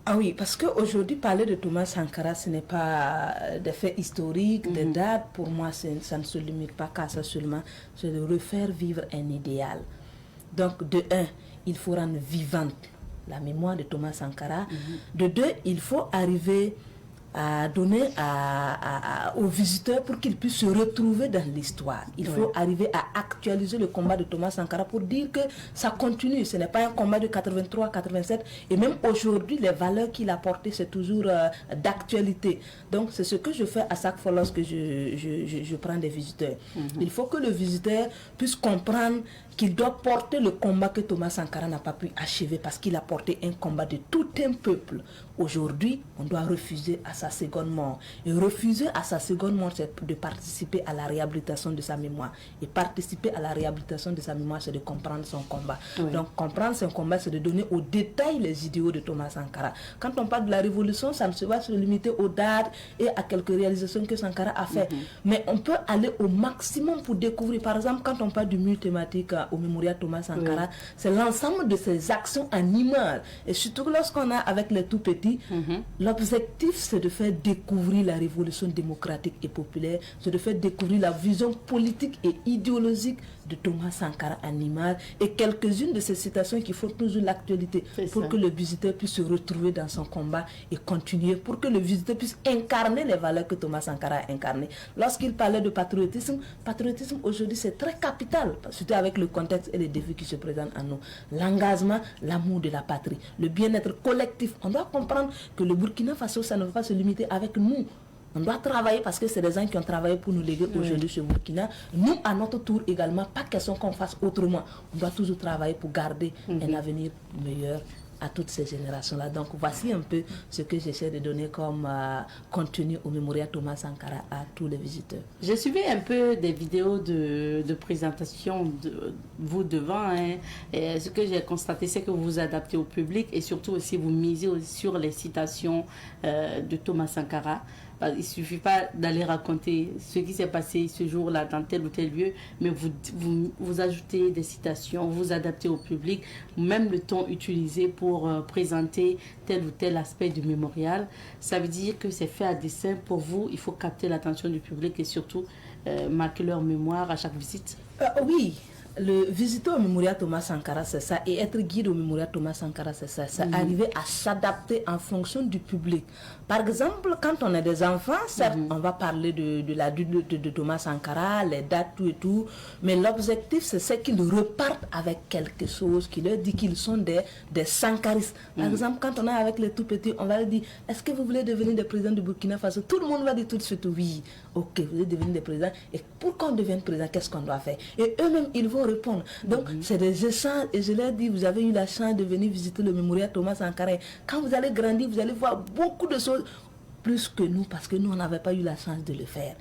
S5: Ah oui, parce qu'aujourd'hui, parler de Thomas Sankara, ce n'est pas des faits historiques, des dates. Pour moi, ça ne se limite pas qu'à ça seulement. C'est de refaire vivre un idéal. Donc, de un, il faut rendre vivante la mémoire de Thomas Sankara. De 2, il faut arriver à donner aux visiteurs pour qu'ils puissent se retrouver dans l'histoire. Il faut arriver à actualiser le combat de Thomas Sankara pour dire que ça continue. Ce n'est pas un combat de 83, 87. Et même aujourd'hui, les valeurs qu'il a portées, c'est toujours d'actualité. Donc, c'est ce que je fais à chaque fois lorsque je prends des visiteurs. Il faut que le visiteur puisse comprendre qu'il doit porter le combat que Thomas Sankara n'a pas pu achever parce qu'il a porté un combat de tout un peuple. Aujourd'hui, on doit refuser à sa seconde mort. Et refuser à sa seconde mort, c'est de participer à la réhabilitation de sa mémoire. Et participer à la réhabilitation de sa mémoire, c'est de comprendre son combat. Donc, comprendre son combat, c'est de donner au détail les idéaux de Thomas Sankara. Quand on parle de la révolution, ça ne se va se limiter aux dates et à quelques réalisations que Sankara a fait. Mais on peut aller au maximum pour découvrir. Par exemple, quand on parle du mur thématique au mémorial Thomas Sankara, c'est l'ensemble de ces actions en images. Et surtout lorsqu'on a avec les tout petits, l'objectif c'est de faire découvrir la révolution démocratique et populaire, c'est de faire découvrir la vision politique et idéologique de Thomas Sankara en images et quelques-unes de ces citations qui font toujours l'actualité pour que le visiteur puisse se retrouver dans son combat et continuer, pour que le visiteur puisse incarner les valeurs que Thomas Sankara a incarnées. Lorsqu'il parlait de patriotisme aujourd'hui c'est très capital, surtout avec le contexte et les défis qui se présentent à nous. L'engagement, l'amour de la patrie, le bien-être collectif. On doit comprendre que le Burkina Faso, ça ne va pas se limiter avec nous. On doit travailler parce que c'est des gens qui ont travaillé pour nous léguer aujourd'hui chez Burkina. Nous, à notre tour également, pas question qu'on fasse autrement. On doit toujours travailler pour garder un avenir meilleur à toutes ces générations-là. Donc voici un peu ce que j'essaie de donner comme contenu au mémorial Thomas Sankara à tous les visiteurs.
S1: J'ai suivi un peu des vidéos de présentation de vous devant. Et ce que j'ai constaté, c'est que vous vous adaptez au public et surtout aussi vous misez sur les citations de Thomas Sankara. Il ne suffit pas d'aller raconter ce qui s'est passé ce jour-là dans tel ou tel lieu, mais vous ajoutez des citations, vous adaptez au public, même le ton utilisé pour présenter tel ou tel aspect du mémorial. Ça veut dire que c'est fait à dessein pour vous. Il faut capter l'attention du public et surtout marquer leur mémoire à chaque visite.
S5: Oui. Le visiter au mémorial Thomas Sankara, c'est ça, et être guide au mémorial Thomas Sankara, c'est ça. C'est arriver à s'adapter en fonction du public. Par exemple, quand on est des enfants, certes, on va parler de Thomas Sankara, les dates, tout et tout, mais l'objectif, c'est qu'ils repartent avec quelque chose qui leur dit qu'ils sont des sankaristes. Par exemple, quand on est avec les tout petits, on va leur dire, est-ce que vous voulez devenir des présidents du Burkina Faso? Tout le monde va dire tout de suite oui. Ok, vous voulez devenir des présidents. Et pour qu'on devienne président, qu'est-ce qu'on doit faire? Et eux-mêmes, ils vont répondre. Donc, c'est des échanges. Et je leur dis, vous avez eu la chance de venir visiter le mémorial Thomas Sankara. Quand vous allez grandir, vous allez voir beaucoup de choses plus que nous, parce que nous, on n'avait pas eu la chance de le faire.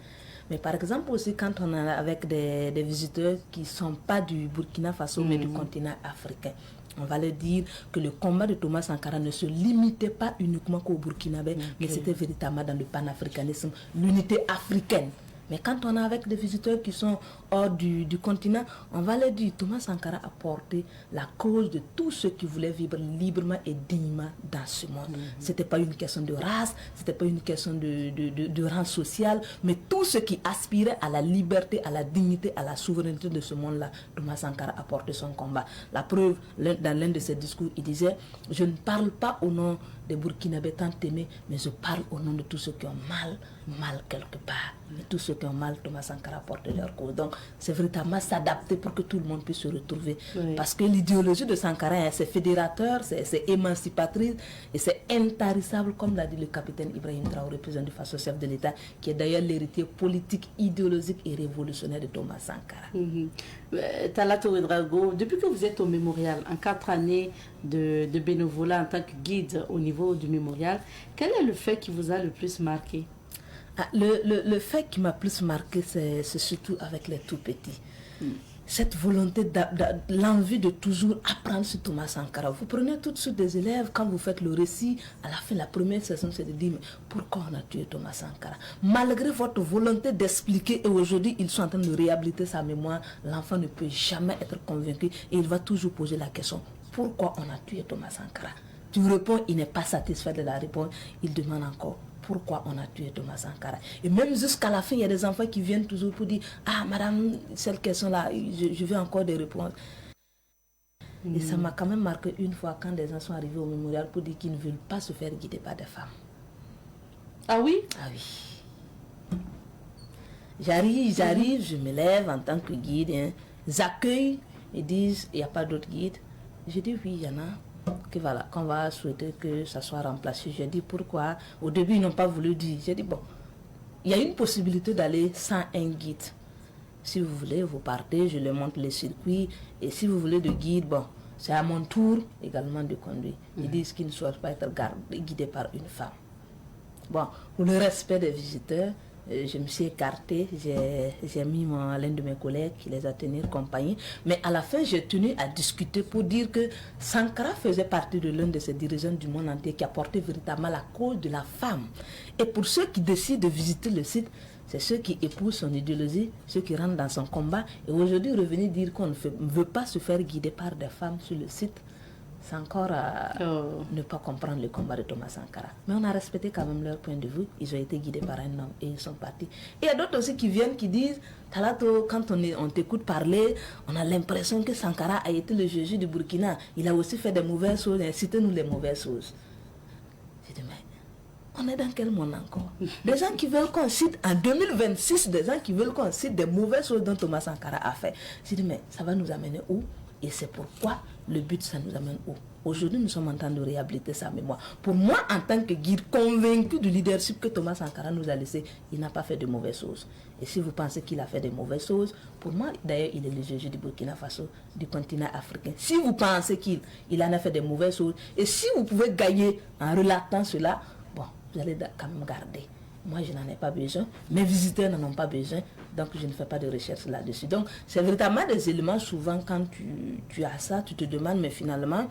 S5: Mais par exemple aussi, quand on est avec des visiteurs qui ne sont pas du Burkina Faso, mais du continent africain, on va leur dire que le combat de Thomas Sankara ne se limitait pas uniquement qu'au Burkinabé, mais c'était véritablement dans le panafricanisme, l'unité africaine. Mais quand on est avec des visiteurs qui sont hors du continent, on va leur dire Thomas Sankara a porté la cause de tous ceux qui voulaient vivre librement et dignement dans ce monde. Ce n'était pas une question de race, ce n'était pas une question de rang social, mais tous ceux qui aspiraient à la liberté, à la dignité, à la souveraineté de ce monde-là, Thomas Sankara a porté son combat. La preuve, dans l'un de ses discours, il disait « Je ne parle pas au nom des Burkinabés tant aimés, mais je parle au nom de tous ceux qui ont mal quelque part. Et tous ceux qui ont mal, Thomas Sankara porte leur cause. » Donc, c'est véritablement s'adapter pour que tout le monde puisse se retrouver. Parce que l'idéologie de Sankara, c'est fédérateur, c'est émancipatrice et c'est intarissable, comme l'a dit le capitaine Ibrahim Traoré, président du Faso, chef de l'État, qui est d'ailleurs l'héritier politique, idéologique et révolutionnaire de Thomas Sankara.
S1: Talato Ouedraogo, depuis que vous êtes au mémorial, en 4 années de bénévolat en tant que guide au niveau du mémorial, quel est le fait qui vous a le plus marqué?
S5: Le fait qui m'a plus marqué, c'est surtout avec les tout petits. Cette volonté, l'envie de toujours apprendre sur Thomas Sankara. Vous prenez tout de suite des élèves, quand vous faites le récit, à la fin, la première session, c'est de dire, mais pourquoi on a tué Thomas Sankara? Malgré votre volonté d'expliquer, et aujourd'hui, ils sont en train de réhabiliter sa mémoire, l'enfant ne peut jamais être convaincu et il va toujours poser la question, pourquoi on a tué Thomas Sankara? Tu réponds, il n'est pas satisfait de la réponse, il demande encore. Pourquoi on a tué Thomas Sankara? Et même jusqu'à la fin, il y a des enfants qui viennent toujours pour dire « Ah, madame, cette question-là, je veux encore des réponses. » Et ça m'a quand même marqué une fois quand des gens sont arrivés au mémorial pour dire qu'ils ne veulent pas se faire guider par des femmes.
S1: Ah oui?
S5: Ah oui. J'arrive, je me lève en tant que guide. J'accueille, ils disent « Il n'y a pas d'autres guides. » Je dis « Oui, il y en a. » Qu'on va souhaiter que ça soit remplacé. J'ai dit pourquoi. Au début, ils n'ont pas voulu dire. J'ai dit bon, il y a une possibilité d'aller sans un guide. Si vous voulez, vous partez, je leur montre les circuits. Et si vous voulez de guide, bon, c'est à mon tour également de conduire. Ils disent qu'ils ne souhaitent pas être guidés par une femme. Bon, pour le respect des visiteurs, je me suis écartée, j'ai mis l'un de mes collègues qui les a tenus compagnie. Mais à la fin, j'ai tenu à discuter pour dire que Sankara faisait partie de l'un de ces dirigeants du monde entier qui a porté véritablement la cause de la femme. Et pour ceux qui décident de visiter le site, C'est ceux qui épousent son idéologie, ceux qui rentrent dans son combat. Et aujourd'hui, revenir dire qu'on ne veut pas se faire guider par des femmes sur le site, c'est encore ne pas comprendre le combat de Thomas Sankara. Mais on a respecté quand même leur point de vue. Ils ont été guidés par un homme et ils sont partis. Et il y a d'autres aussi qui viennent, qui disent, Talato, quand on t'écoute parler, on a l'impression que Sankara a été le Jésus du Burkina. Il a aussi fait des mauvaises choses. Citez-nous les mauvaises choses. J'ai dit, mais on est dans quel monde encore? Des gens qui veulent qu'on cite en 2026, des gens qui veulent qu'on cite des mauvaises choses dont Thomas Sankara a fait. J'ai dit, mais ça va nous amener où? Et c'est pourquoi le but, ça nous amène où? Aujourd'hui, nous sommes en train de réhabiliter sa mémoire. Pour moi, en tant que guide convaincu du leadership que Thomas Sankara nous a laissé, il n'a pas fait de mauvaises choses. Et si vous pensez qu'il a fait de mauvaises choses, pour moi, d'ailleurs, il est le Jésus du Burkina Faso, du continent africain. Si vous pensez qu'il en a fait de mauvaises choses, et si vous pouvez gagner en relatant cela, bon, vous allez quand même garder. Moi, je n'en ai pas besoin. Mes visiteurs n'en ont pas besoin. Donc, je ne fais pas de recherche là-dessus. Donc, c'est véritablement des éléments, souvent, quand tu as ça, tu te demandes, mais finalement,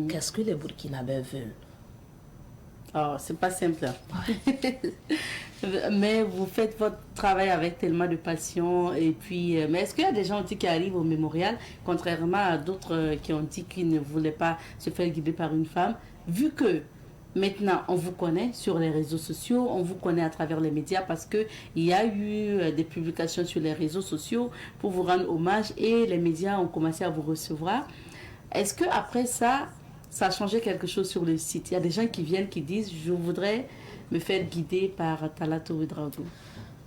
S5: qu'est-ce que les Burkinabés veulent?
S1: Oh, c'est pas simple. Mais vous faites votre travail avec tellement de passion. Et puis, mais est-ce qu'il y a des gens aussi qui arrivent au mémorial, contrairement à d'autres qui ont dit qu'ils ne voulaient pas se faire guider par une femme, vu que maintenant, on vous connaît sur les réseaux sociaux, on vous connaît à travers les médias parce qu'il y a eu des publications sur les réseaux sociaux pour vous rendre hommage et les médias ont commencé à vous recevoir. Est-ce qu'après ça, ça a changé quelque chose sur le site? Il y a des gens qui viennent, qui disent « Je voudrais me faire guider par Talato Ouedraogo ».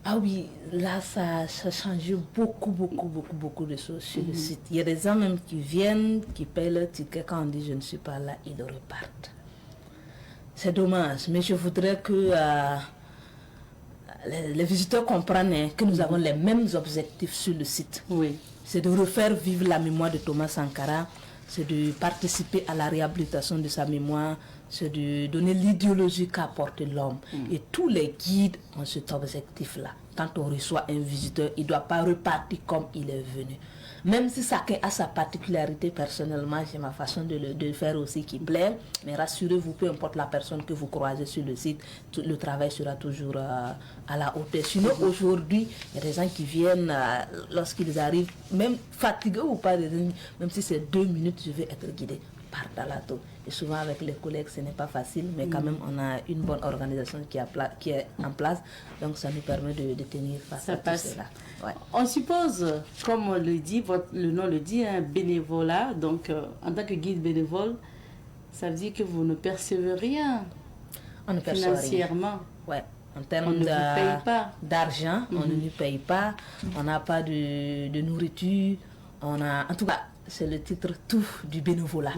S5: Ah oui, là, ça a changé beaucoup de choses sur le site. Il y a des gens même qui viennent, qui payent leur ticket. Quand on dit « Je ne suis pas là », ils repartent. C'est dommage, mais je voudrais que les visiteurs comprennent que nous avons les mêmes objectifs sur le site.
S1: Oui.
S5: C'est de refaire vivre la mémoire de Thomas Sankara, c'est de participer à la réhabilitation de sa mémoire, c'est de donner l'idéologie qu'a apporté l'homme. Et tous les guides ont cet objectif-là. Quand on reçoit un visiteur, il ne doit pas repartir comme il est venu. Même si chacun a sa particularité, personnellement, j'ai ma façon de le faire aussi qui plaît. Mais rassurez-vous, peu importe la personne que vous croisez sur le site, le travail sera toujours à la hauteur. Sinon, aujourd'hui, il y a des gens qui viennent, lorsqu'ils arrivent, même fatigués ou pas, même si c'est 2 minutes, je vais être guidé par Talato. Et souvent avec les collègues, ce n'est pas facile, mais quand même, on a une bonne organisation qui est en place. Donc, ça nous permet de tenir face à tout cela. Ouais.
S1: On suppose, comme on le dit, le nom le dit, un bénévolat. Donc, en tant que guide bénévole, ça veut dire que vous ne percevez rien
S5: on ne perçoit
S1: financièrement.
S5: Rien. Ouais. En termes d'argent, on ne nous paye pas. On n'a pas de nourriture. En tout cas, c'est le titre tout du bénévolat.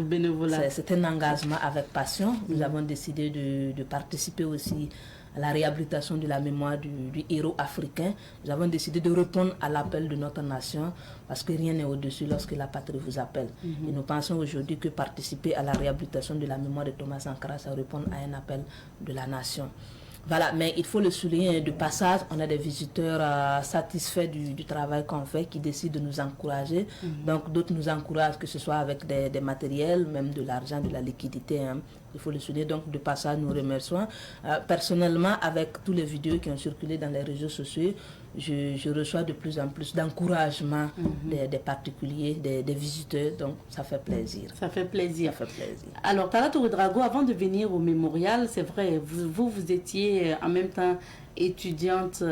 S5: C'est un engagement avec passion. Nous avons décidé de participer aussi à la réhabilitation de la mémoire du héros africain. Nous avons décidé de répondre à l'appel de notre nation parce que rien n'est au-dessus lorsque la patrie vous appelle. Et nous pensons aujourd'hui que participer à la réhabilitation de la mémoire de Thomas Sankara, ça répond à un appel de la nation. Voilà, mais il faut le souligner de passage, on a des visiteurs satisfaits du travail qu'on fait, qui décident de nous encourager. Donc d'autres nous encouragent, que ce soit avec des matériels, même de l'argent, de la liquidité. Il faut le souligner, donc de passage, nous remercions. Personnellement, avec tous les vidéos qui ont circulé dans les réseaux sociaux, je reçois de plus en plus d'encouragement des particuliers, des visiteurs, donc ça fait plaisir.
S1: Ça fait plaisir.
S5: Ça fait plaisir.
S1: Alors, Talato Ouedraogo, avant de venir au mémorial, c'est vrai, vous étiez en même temps étudiante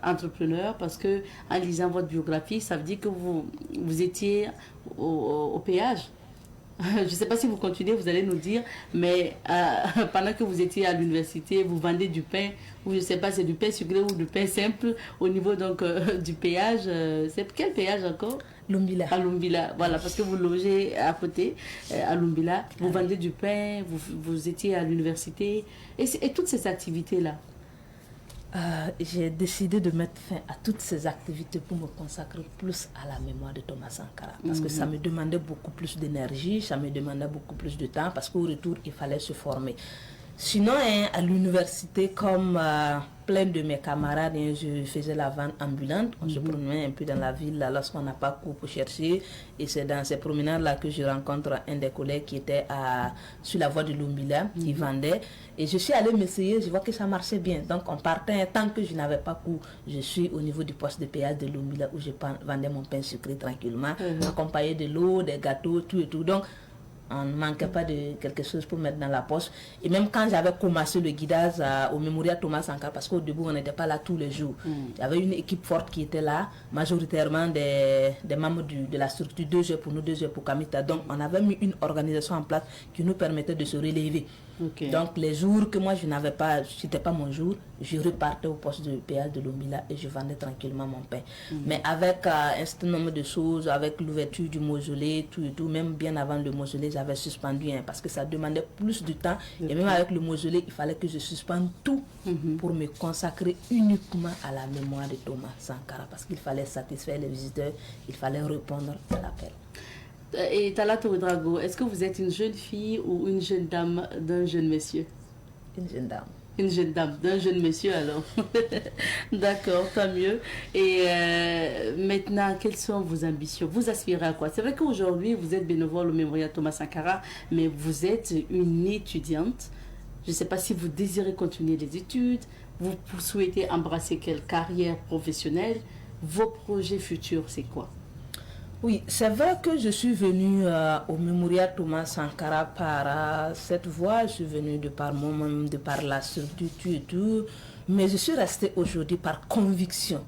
S1: entrepreneur, parce que en lisant votre biographie, ça veut dire que vous étiez au péage. Je ne sais pas si vous continuez, vous allez nous dire, mais pendant que vous étiez à l'université, vous vendez du pain, ou je ne sais pas, c'est du pain sucré ou du pain simple, au niveau donc du péage. C'est quel péage encore?
S5: Lumbila.
S1: À Lumbila, voilà, parce que vous logez à côté, à Lumbila, vous vendez du pain, vous étiez à l'université, et toutes ces activités-là.
S5: J'ai décidé de mettre fin à toutes ces activités pour me consacrer plus à la mémoire de Thomas Sankara. Parce que ça me demandait beaucoup plus d'énergie, ça me demandait beaucoup plus de temps, parce qu'au retour, il fallait se former. Sinon, à l'université, comme plein de mes camarades, je faisais la vente ambulante. On se promenait un peu dans la ville là, lorsqu'on n'a pas cours pour chercher. Et c'est dans ces promenades-là que je rencontre un des collègues qui était sur la voie de Lumbila, qui vendait. Et je suis allée m'essayer, je vois que ça marchait bien. Donc on partait, tant que je n'avais pas cours, je suis au niveau du poste de péage de Lumbila où je vendais mon pain sucré tranquillement, accompagné de l'eau, des gâteaux, tout et tout. Donc, on ne manquait pas de quelque chose pour mettre dans la poche. Et même quand j'avais commencé le guidage au Mémorial Thomas Sankara, parce qu'au début, on n'était pas là tous les jours. Il y avait une équipe forte qui était là, majoritairement des membres de la structure 2 heures pour nous, 2 heures pour Kamita. Donc, on avait mis une organisation en place qui nous permettait de se relever. Donc, les jours que moi, je n'avais pas, c'était pas mon jour, je repartais au poste de péage de Lumbila et je vendais tranquillement mon pain. Mais avec un certain nombre de choses, avec l'ouverture du mausolée, tout et tout, même bien avant le mausolée, j'avais suspendu parce que ça demandait plus de temps. Et même avec le mausolée, il fallait que je suspende tout pour me consacrer uniquement à la mémoire de Thomas Sankara, parce qu'il fallait satisfaire les visiteurs, il fallait répondre à l'appel.
S1: Et Talato Ouedraogo, est-ce que vous êtes une jeune fille ou une jeune dame d'un jeune monsieur?
S5: Une jeune dame.
S1: Une jeune dame d'un jeune monsieur alors. D'accord, tant mieux. Et maintenant, quelles sont vos ambitions? Vous aspirez à quoi? C'est vrai qu'aujourd'hui, vous êtes bénévole au Mémorial Thomas Sankara, mais vous êtes une étudiante. Je ne sais pas si vous désirez continuer les études, vous souhaitez embrasser quelle carrière professionnelle. Vos projets futurs, c'est quoi?
S5: Oui, c'est vrai que je suis venue au Mémorial Thomas Sankara par cette voie. Je suis venue de par moi-même, de par la structure et tout. Mais je suis restée aujourd'hui par conviction.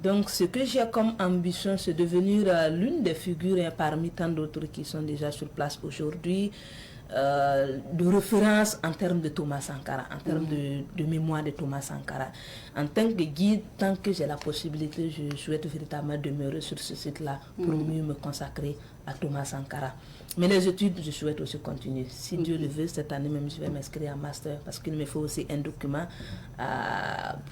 S5: Donc, ce que j'ai comme ambition, c'est de devenir l'une des figures parmi tant d'autres qui sont déjà sur place aujourd'hui, de référence en termes de Thomas Sankara, en termes de mémoire de Thomas Sankara. En tant que guide, tant que j'ai la possibilité, je souhaite véritablement demeurer sur ce site-là pour mieux me consacrer à Thomas Sankara. Mais les études, je souhaite aussi continuer. Si Dieu le veut, cette année même, je vais m'inscrire en master parce qu'il me faut aussi un document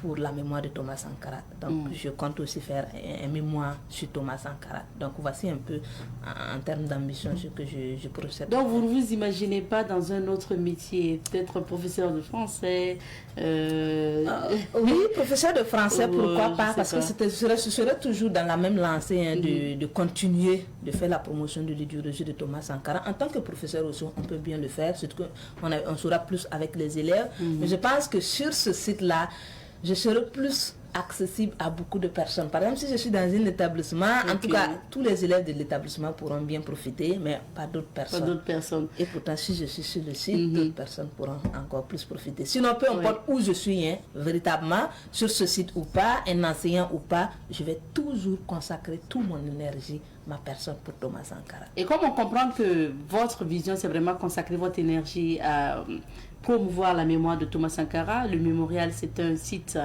S5: pour la mémoire de Thomas Sankara. Donc, je compte aussi faire un mémoire sur Thomas Sankara. Donc, voici un peu, en termes d'ambition, ce que je procède.
S1: Donc, vous ne vous imaginez pas dans un autre métier, peut-être professeur de français
S5: Oui, professeur de français, pourquoi pas? Parce que je serais toujours dans la même lancée de continuer de faire la promotion de l'idéologie de Thomas Sankara. En tant que professeur aussi, on peut bien le faire, surtout qu'on sera plus avec les élèves. Mais je pense que sur ce site-là, je serai plus accessible à beaucoup de personnes. Par exemple, si je suis dans un établissement, en tout cas, tous les élèves de l'établissement pourront bien profiter, mais pas d'autres personnes.
S1: Pas d'autres personnes.
S5: Et pourtant, si je suis sur le site, d'autres personnes pourront encore plus profiter. Sinon, peu importe où je suis, véritablement, sur ce site ou pas, un enseignant ou pas, je vais toujours consacrer toute mon énergie, ma personne pour Thomas Sankara.
S1: Et comme on comprend que votre vision, c'est vraiment consacrer votre énergie à promouvoir la mémoire de Thomas Sankara, le mémorial, c'est un site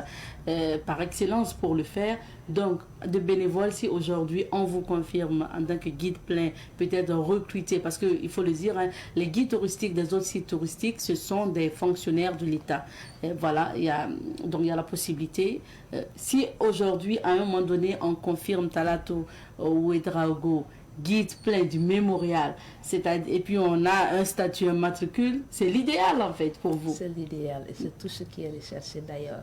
S1: par excellence pour le faire. Donc, de bénévoles, si aujourd'hui on vous confirme en tant que guide plein, peut-être recruter, parce qu'il faut le dire, les guides touristiques des autres sites touristiques, ce sont des fonctionnaires de l'État. Voilà, donc il y a la possibilité. Si aujourd'hui, à un moment donné, on confirme Talato Ouedraogo, guide plein du mémorial, et puis on a un statut, un matricule, c'est l'idéal en fait pour vous.
S5: C'est l'idéal et c'est tout ce qui est recherché d'ailleurs.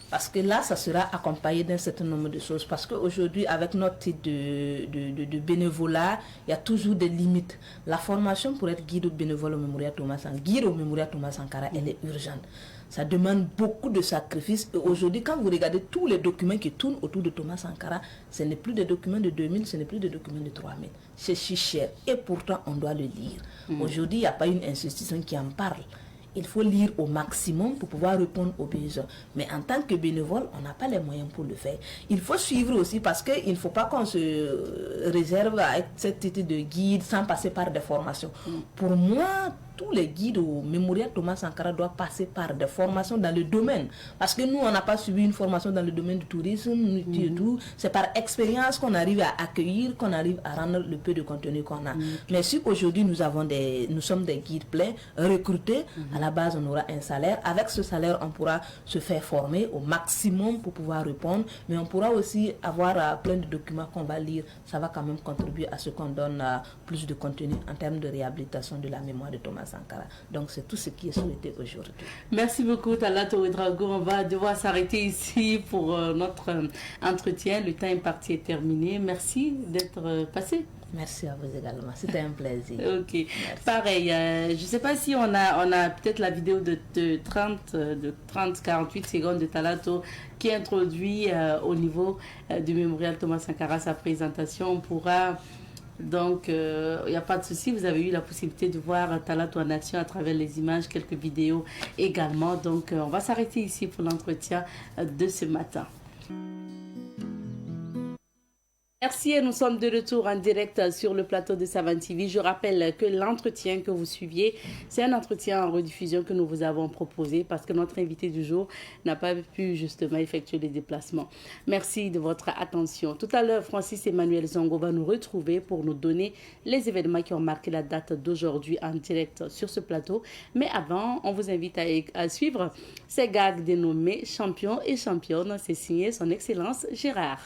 S5: Parce que là, ça sera accompagné d'un certain nombre de choses. Parce qu'aujourd'hui, avec notre titre de bénévolat, il y a toujours des limites. La formation pour être guide ou bénévole au Mémorial Thomas Sankara, elle est urgente. Ça demande beaucoup de sacrifices. Et aujourd'hui, quand vous regardez tous les documents qui tournent autour de Thomas Sankara, ce n'est plus des documents de 2000, ce n'est plus des documents de 3000. C'est si cher. Et pourtant, on doit le lire. Aujourd'hui, il n'y a pas une institution qui en parle. Il faut lire au maximum pour pouvoir répondre aux besoins. Mais en tant que bénévole, on n'a pas les moyens pour le faire. Il faut suivre aussi parce qu'il ne faut pas qu'on se réserve avec cette titre de guide sans passer par des formations. Pour moi, tous les guides au Mémorial Thomas Sankara doivent passer par des formations dans le domaine. Parce que nous, on n'a pas suivi une formation dans le domaine du tourisme, et tout. C'est par expérience qu'on arrive à accueillir, qu'on arrive à rendre le peu de contenu qu'on a. Mais si aujourd'hui, nous sommes des guides pleins, recrutés, à la base, on aura un salaire. Avec ce salaire, on pourra se faire former au maximum pour pouvoir répondre. Mais on pourra aussi avoir plein de documents qu'on va lire. Ça va quand même contribuer à ce qu'on donne plus de contenu en termes de réhabilitation de la mémoire de Thomas Sankara. Donc c'est tout ce qui est souhaité aujourd'hui.
S1: Merci beaucoup Talato Ouedraogo. On va devoir s'arrêter ici pour notre entretien. Le temps imparti est terminé. Merci d'être passé.
S5: Merci à vous également, c'était un plaisir.
S1: Ok, merci. Pareil, je ne sais pas si on a peut-être la vidéo de 30-48 secondes de Talato qui introduit au niveau du mémorial Thomas Sankara sa présentation. On pourra, donc, il n'y a pas de souci, vous avez eu la possibilité de voir Talato en action à travers les images, quelques vidéos également. Donc, on va s'arrêter ici pour l'entretien de ce matin. Merci et nous sommes de retour en direct sur le plateau de Savane TV. Je rappelle que l'entretien que vous suiviez, c'est un entretien en rediffusion que nous vous avons proposé parce que notre invité du jour n'a pas pu justement effectuer les déplacements. Merci de votre attention. Tout à l'heure, Francis Emmanuel Zongo va nous retrouver pour nous donner les événements qui ont marqué la date d'aujourd'hui en direct sur ce plateau. Mais avant, on vous invite à suivre ces gags dénommés champions et championnes. C'est signé son Excellence Gérard.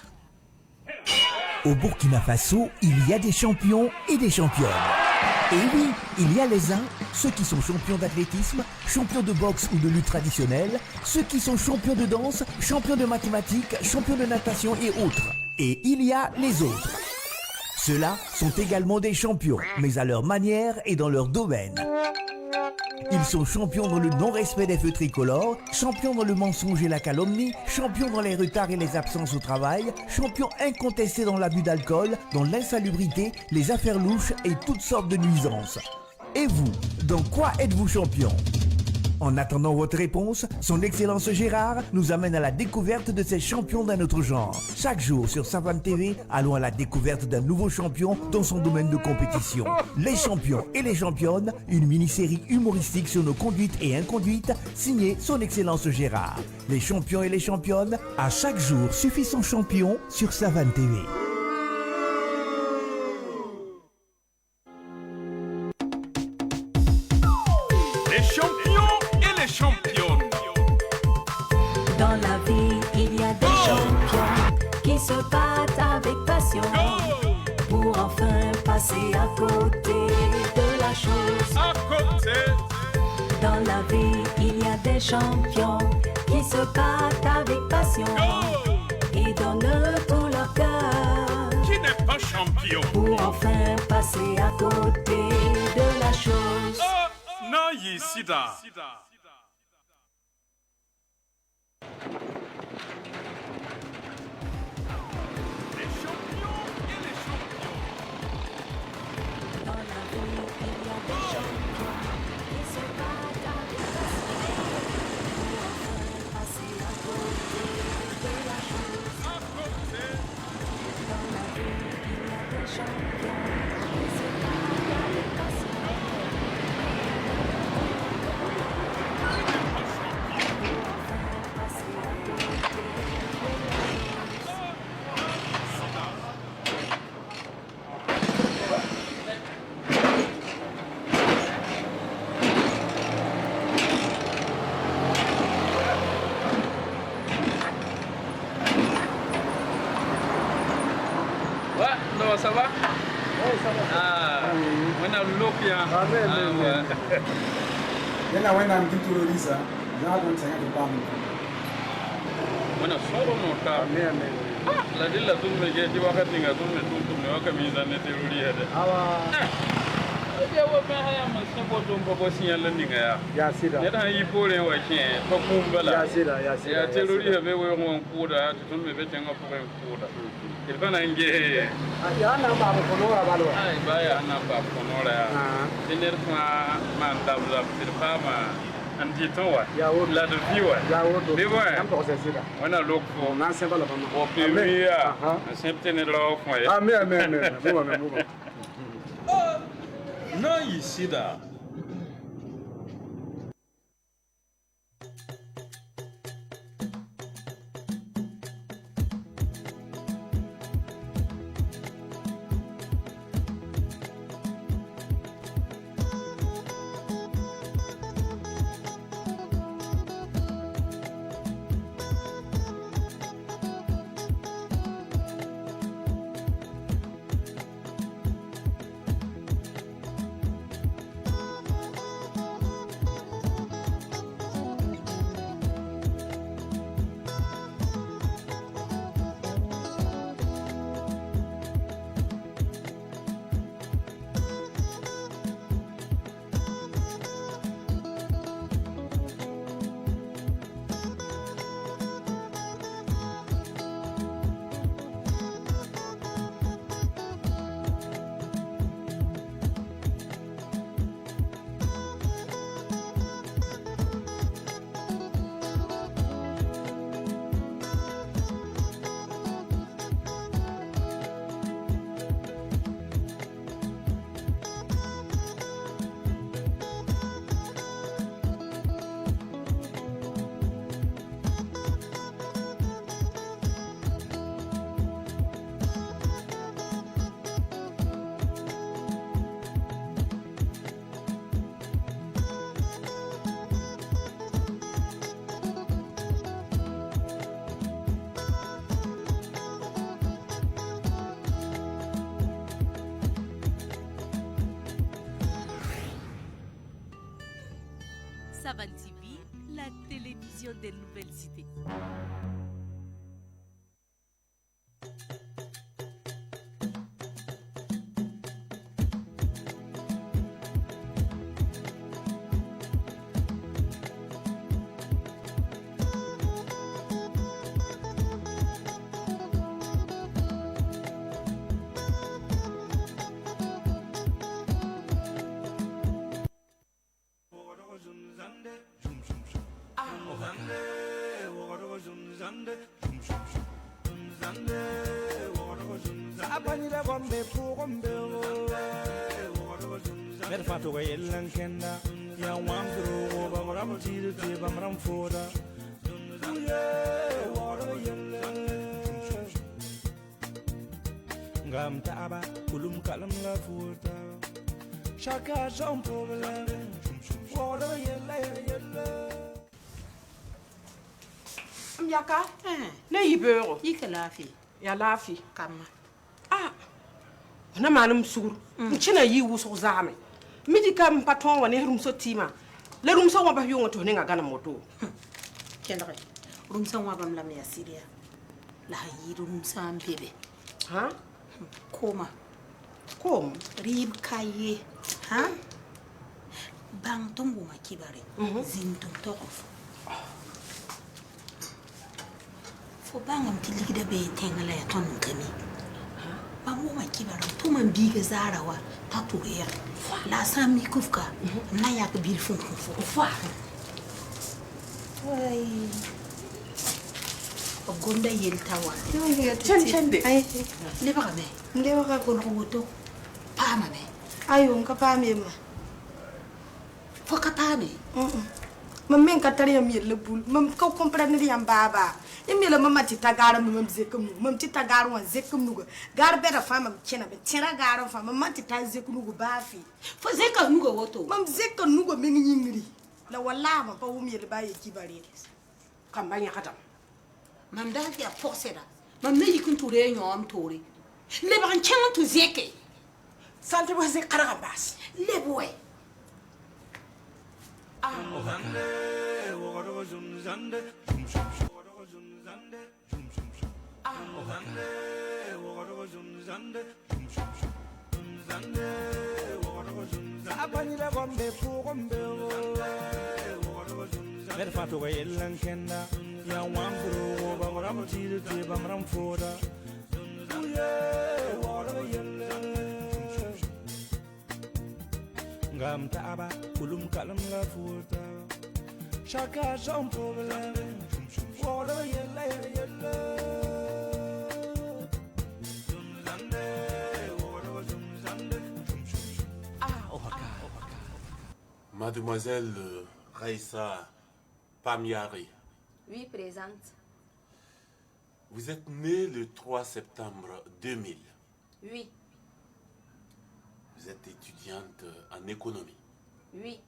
S6: Au Burkina Faso, il y a des champions et des championnes. Et oui, il y a les uns, ceux qui sont champions d'athlétisme, champions de boxe ou de lutte traditionnelle, ceux qui sont champions de danse, champions de mathématiques, champions de natation et autres. Et il y a les autres. Ceux-là sont également des champions, mais à leur manière et dans leur domaine. Ils sont champions dans le non-respect des feux tricolores, champions dans le mensonge et la calomnie, champions dans les retards et les absences au travail, champions incontestés dans l'abus d'alcool, dans l'insalubrité, les affaires louches et toutes sortes de nuisances. Et vous, dans quoi êtes-vous champion ? En attendant votre réponse, son Excellence Gérard nous amène à la découverte de ces champions d'un autre genre. Chaque jour sur Savane TV, allons à la découverte d'un nouveau champion dans son domaine de compétition. Les champions et les championnes, une mini-série humoristique sur nos conduites et inconduites, signée son Excellence Gérard. Les champions et les championnes, à chaque jour suffit son champion sur Savane TV.
S7: Les champions et les championnes.
S8: Dans la vie, il y a des champions qui se battent avec passion pour enfin passer à côté de la chose.
S7: À côté.
S8: Dans la vie, il y a des champions qui se battent avec passion et donnent tout leur cœur.
S7: Qui n'est pas champion?
S8: Pour enfin passer à côté de la chose.
S7: Oh, Nayi Sida. Les champions et les champions.
S8: Dans la vie, il y a des champions qui se battent avec passion pour enfin passer à côté de la chose.
S7: À côté.
S8: Dans la vie, il y a des champions qui se battent avec passion
S9: Ouais, ça va? Oui, ça va. Ah, on a l'opia. Ah, ouais.
S10: Yana wena mkituruliza ndio nitaka kupanga.
S9: Wana soro no ta.
S10: Amen.
S9: La dilla tunme je di wakati nga tunme tunme wakamiza ne teruri hede.
S10: Awa.
S9: Ya wa ma haya masabo tumbo ko sinyala ninga ya.
S10: Ya sida.
S9: Ne ta yi pole wa chen to kumbala.
S10: Ya sida, ya sida.
S9: Ya teruri hebe we ngon kuda tunme bete nga ko kuda. Ilfana nge.
S10: Ya na ba ko no ra balwa.
S9: Ai ba ya na ba ko no ra. Tiner fa man dabla firfama anti towa.
S10: Ya wo
S9: la de viwa.
S10: Ya wo do.
S9: Be wa.
S10: Am to se sida.
S9: Wana lokko.
S10: Na se bala fama.
S9: O pemia. Sempre ne lo ko ya.
S10: Amen, amen. Mo.
S7: Nayi Sida.
S11: Taban TV, la télévision des nouvelles cités.
S12: Ngam taaba kulum kalam la futa Chaka son problem Water yella yella
S13: Yaka ne yibero
S14: Yike lafi
S13: ya lafi
S14: kama
S13: na manum sur nchina yi wuso zame midi kam patron wa ne rumso tima le rumso wa ba yongo to ne ngana moto
S14: kendere rumsa wa bam lam ya siria la yi rumsa mbebe
S13: ha
S14: koma
S13: kom
S14: rib kaye ha bang tongu makibare zintum tokof fo bangam tiligida be tengala ya ton kami bamu makibare to man biga zarawa tatuya la sami kufka na ya ka bil fun fa ay gonda yeltawa
S13: chende
S14: ay lebara me lebara ko roto pama me
S15: ayo nka pame ma
S14: fo ka pame
S15: mam men ka tare yam yelle bul mam ka comprendre yam baba imela mama ti tagara mam zekum mam ti tagara wan zekum nugo gar bera fama kena be tira gara fama mam ti ta zekum nugo bafi
S14: fo zeka nugo woto
S15: mam zeka nugo men nyingri la wala ma pa wum yele baye kibare
S13: kambanya khatam
S14: mam da ya forcera mam ne yikun toure ñom toure le ban chan tu zeke
S13: santi bo zek khara bas
S14: le boy
S12: Merfato yellan kenda ya wambro bamram tiru te bamram foda ngam taaba kulum kalam la futa Chaka son problem water yella yella
S16: Mademoiselle Raissa Pamiari.
S17: Oui, présente.
S16: Vous êtes née le 3 septembre 2000.
S17: Oui.
S16: Vous êtes étudiante en économie.
S17: Oui.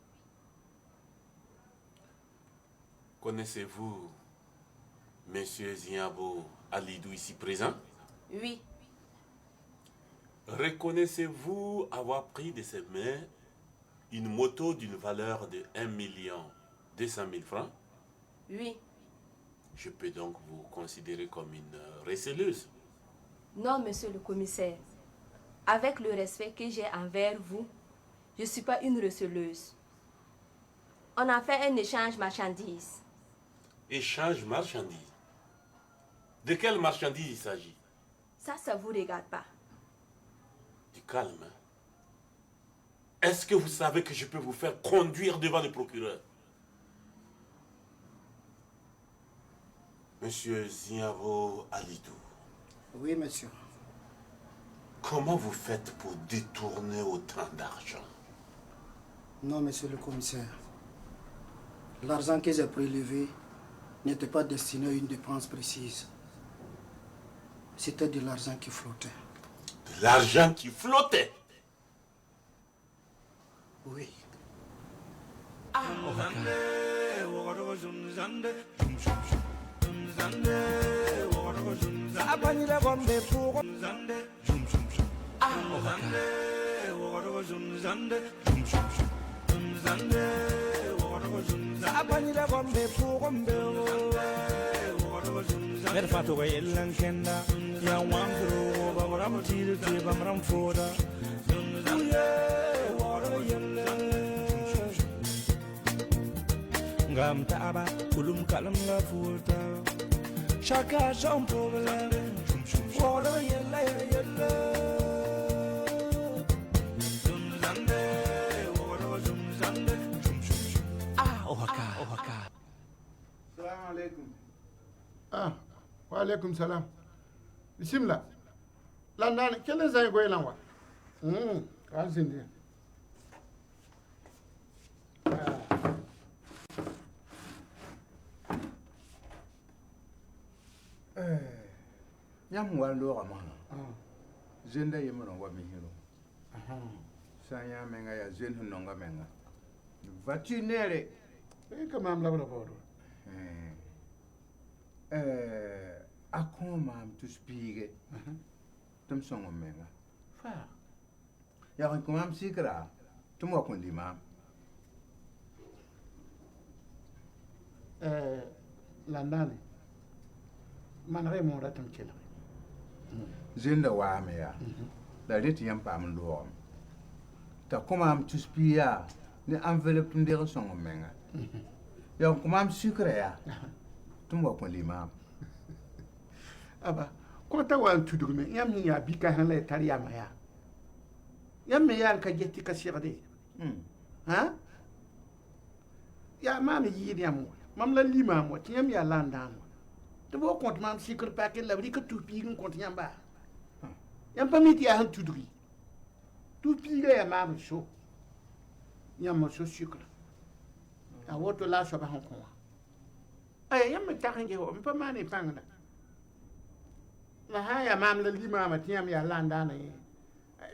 S16: Connaissez-vous Monsieur Ziabo Alidou ici présent?
S17: Oui.
S16: Reconnaissez-vous avoir pris de ses mains une moto d'une valeur de 1 200 000 francs?
S17: Oui.
S16: Je peux donc vous considérer comme une receleuse?
S17: Non, monsieur le commissaire. Avec le respect que j'ai envers vous, je ne suis pas une receleuse. On a fait un échange marchandises.
S16: Échange marchandises? De quelle marchandise il s'agit?
S17: Ça ne vous regarde pas.
S16: Du calme. Hein? Est-ce que vous savez que je peux vous faire conduire devant le procureur? Monsieur Ziabo Alidou.
S3: Oui, monsieur.
S16: Comment vous faites pour détourner autant d'argent?
S3: Non, monsieur le commissaire. L'argent que j'ai prélevé n'était pas destiné à une dépense précise. C'était de l'argent qui flottait.
S16: De l'argent qui flottait?
S3: Oui.
S12: Abanyira gombe pugombe Mer fato ga yellan kenda ya wamdro bamram tir ke bamram foda Ngam taaba kulum kalam la futa Chaka jam problème Wara yella yella
S18: Salam alaikum. Wa alaikum salam. Bismillah. Landan kelen zay goy lan wa. Kan sindi.
S19: Yam wan lo ma. Zenda yemo wa mi hiro. Sanya menga ya zen hunonga menga. Vacinere.
S18: Comment am labra bodo.
S19: Akon mam tu spige. Tum songo menga. Fa. Ya kan komam sikra. Tum wa kondi mam.
S18: Landani. Man re mo ratam kila.
S19: Zenda wa me ya. La rit yam pam lo. Ta komam tu spia. Ne enveloppe tum de songo menga. Ya komam sikra ya. Tum wa kondi mam.
S18: Aba, kota wa tudume yam ni ya bika han la tari ya maya. Yam me ya ka jetti ka sirde. Ha? Ya mam yi yam. Mam la lima mo tiyam ya landa mo. To bo kont mam sikr pa ke la bri ka tupi ngun kont yam ba. Yam pa miti ya han tuduri. Tupi ga ya mam so. Yam mo so sikr. A woto la so ba han ko. Ay yam me ta kan je ho, me pa mane pangna. Na haya mam la lima ma tiyam ya landa na yi.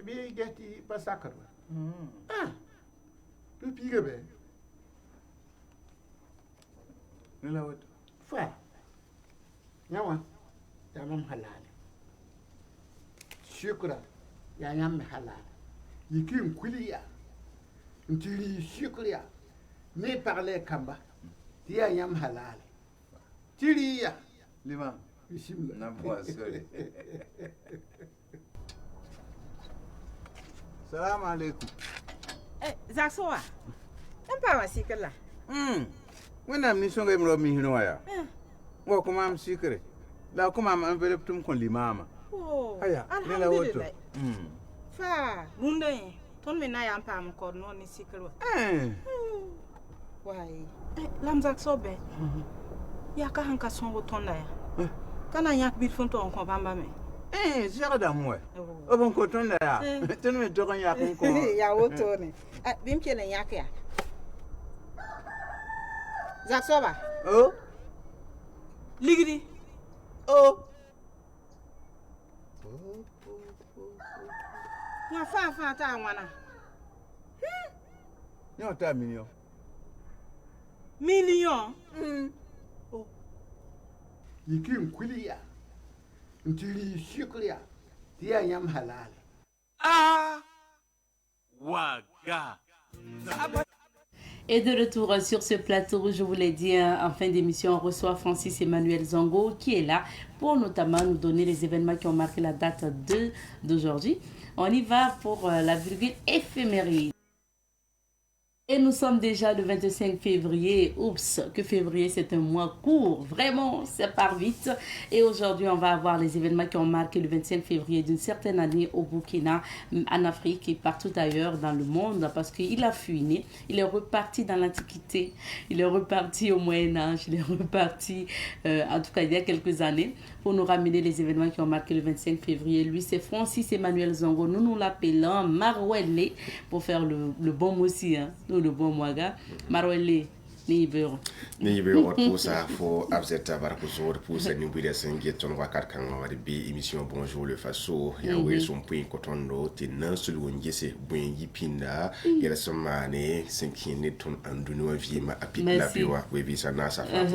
S18: Bi geti pa sakar. Tupi ga be.
S19: Nila wat.
S18: Fa. Yawa. Ya mam halal. Shukra. Ya yam halal. Yikin kuliya. Ntiri shukriya. Ne parler kamba. Tia yam halal. Tiriya.
S19: Lima.
S18: Bismillah.
S19: Na boa sorry. Salam alaikum.
S13: Zaksoa. Empa wa sikala.
S19: Wena mi songa mro mi hino ya. Wo kuma am sikre. La kuma am envelope tum kon limama. Aya, ne la woto.
S13: Fa, runde. Ton me na ya ampa am ko no ni sikre. Wai. Lam Zakso be. Ya ka hanka son woton da ya. Kana yak bil fon to on ko bamba me.
S19: Zara da mwe. Obon ko ton da ya. Ton me to kan ya ko.
S13: Ya woto ne. Bim kelen yak ya. Zaksoba.
S19: Oh.
S13: Ligidi.
S19: Oh.
S13: Ya fa ta wana.
S19: Yo ta million.
S13: Million?
S18: Oh. Yikin kuliya. Ntiri shukriya. Tia yam halal.
S7: Waga.
S1: Et de retour sur ce plateau, je vous l'ai dit, en fin d'émission, on reçoit Francis Emmanuel Zongo qui est là pour notamment nous donner les événements qui ont marqué la date d'aujourd'hui. On y va pour la virgule éphéméride. Et nous sommes déjà le 25 février. Oups, que février, c'est un mois court. Vraiment, ça part vite. Et aujourd'hui, on va avoir les événements qui ont marqué le 25 février d'une certaine année au Burkina, en Afrique et partout ailleurs dans le monde. Parce qu'il a fui, il est reparti dans l'Antiquité. Il est reparti au Moyen-Âge. Il est reparti, en tout cas, il y a quelques années, pour nous ramener les événements qui ont marqué le 25 février. Lui, c'est Francis Emmanuel Zongo. Nous l'appelons Marouelle pour faire le bon mot aussi, hein. Le bon moaga Marouelle ni bero
S20: pour ça faut abzeta barkuzo pour ça ni bide sengi ton wakat kan wadi bi émission bonjour le faso ya we son point kotondo te nan sulu ngese buen yipinda yela somane senkine ton andunu vie ma apipla biwa we bi sana sa fa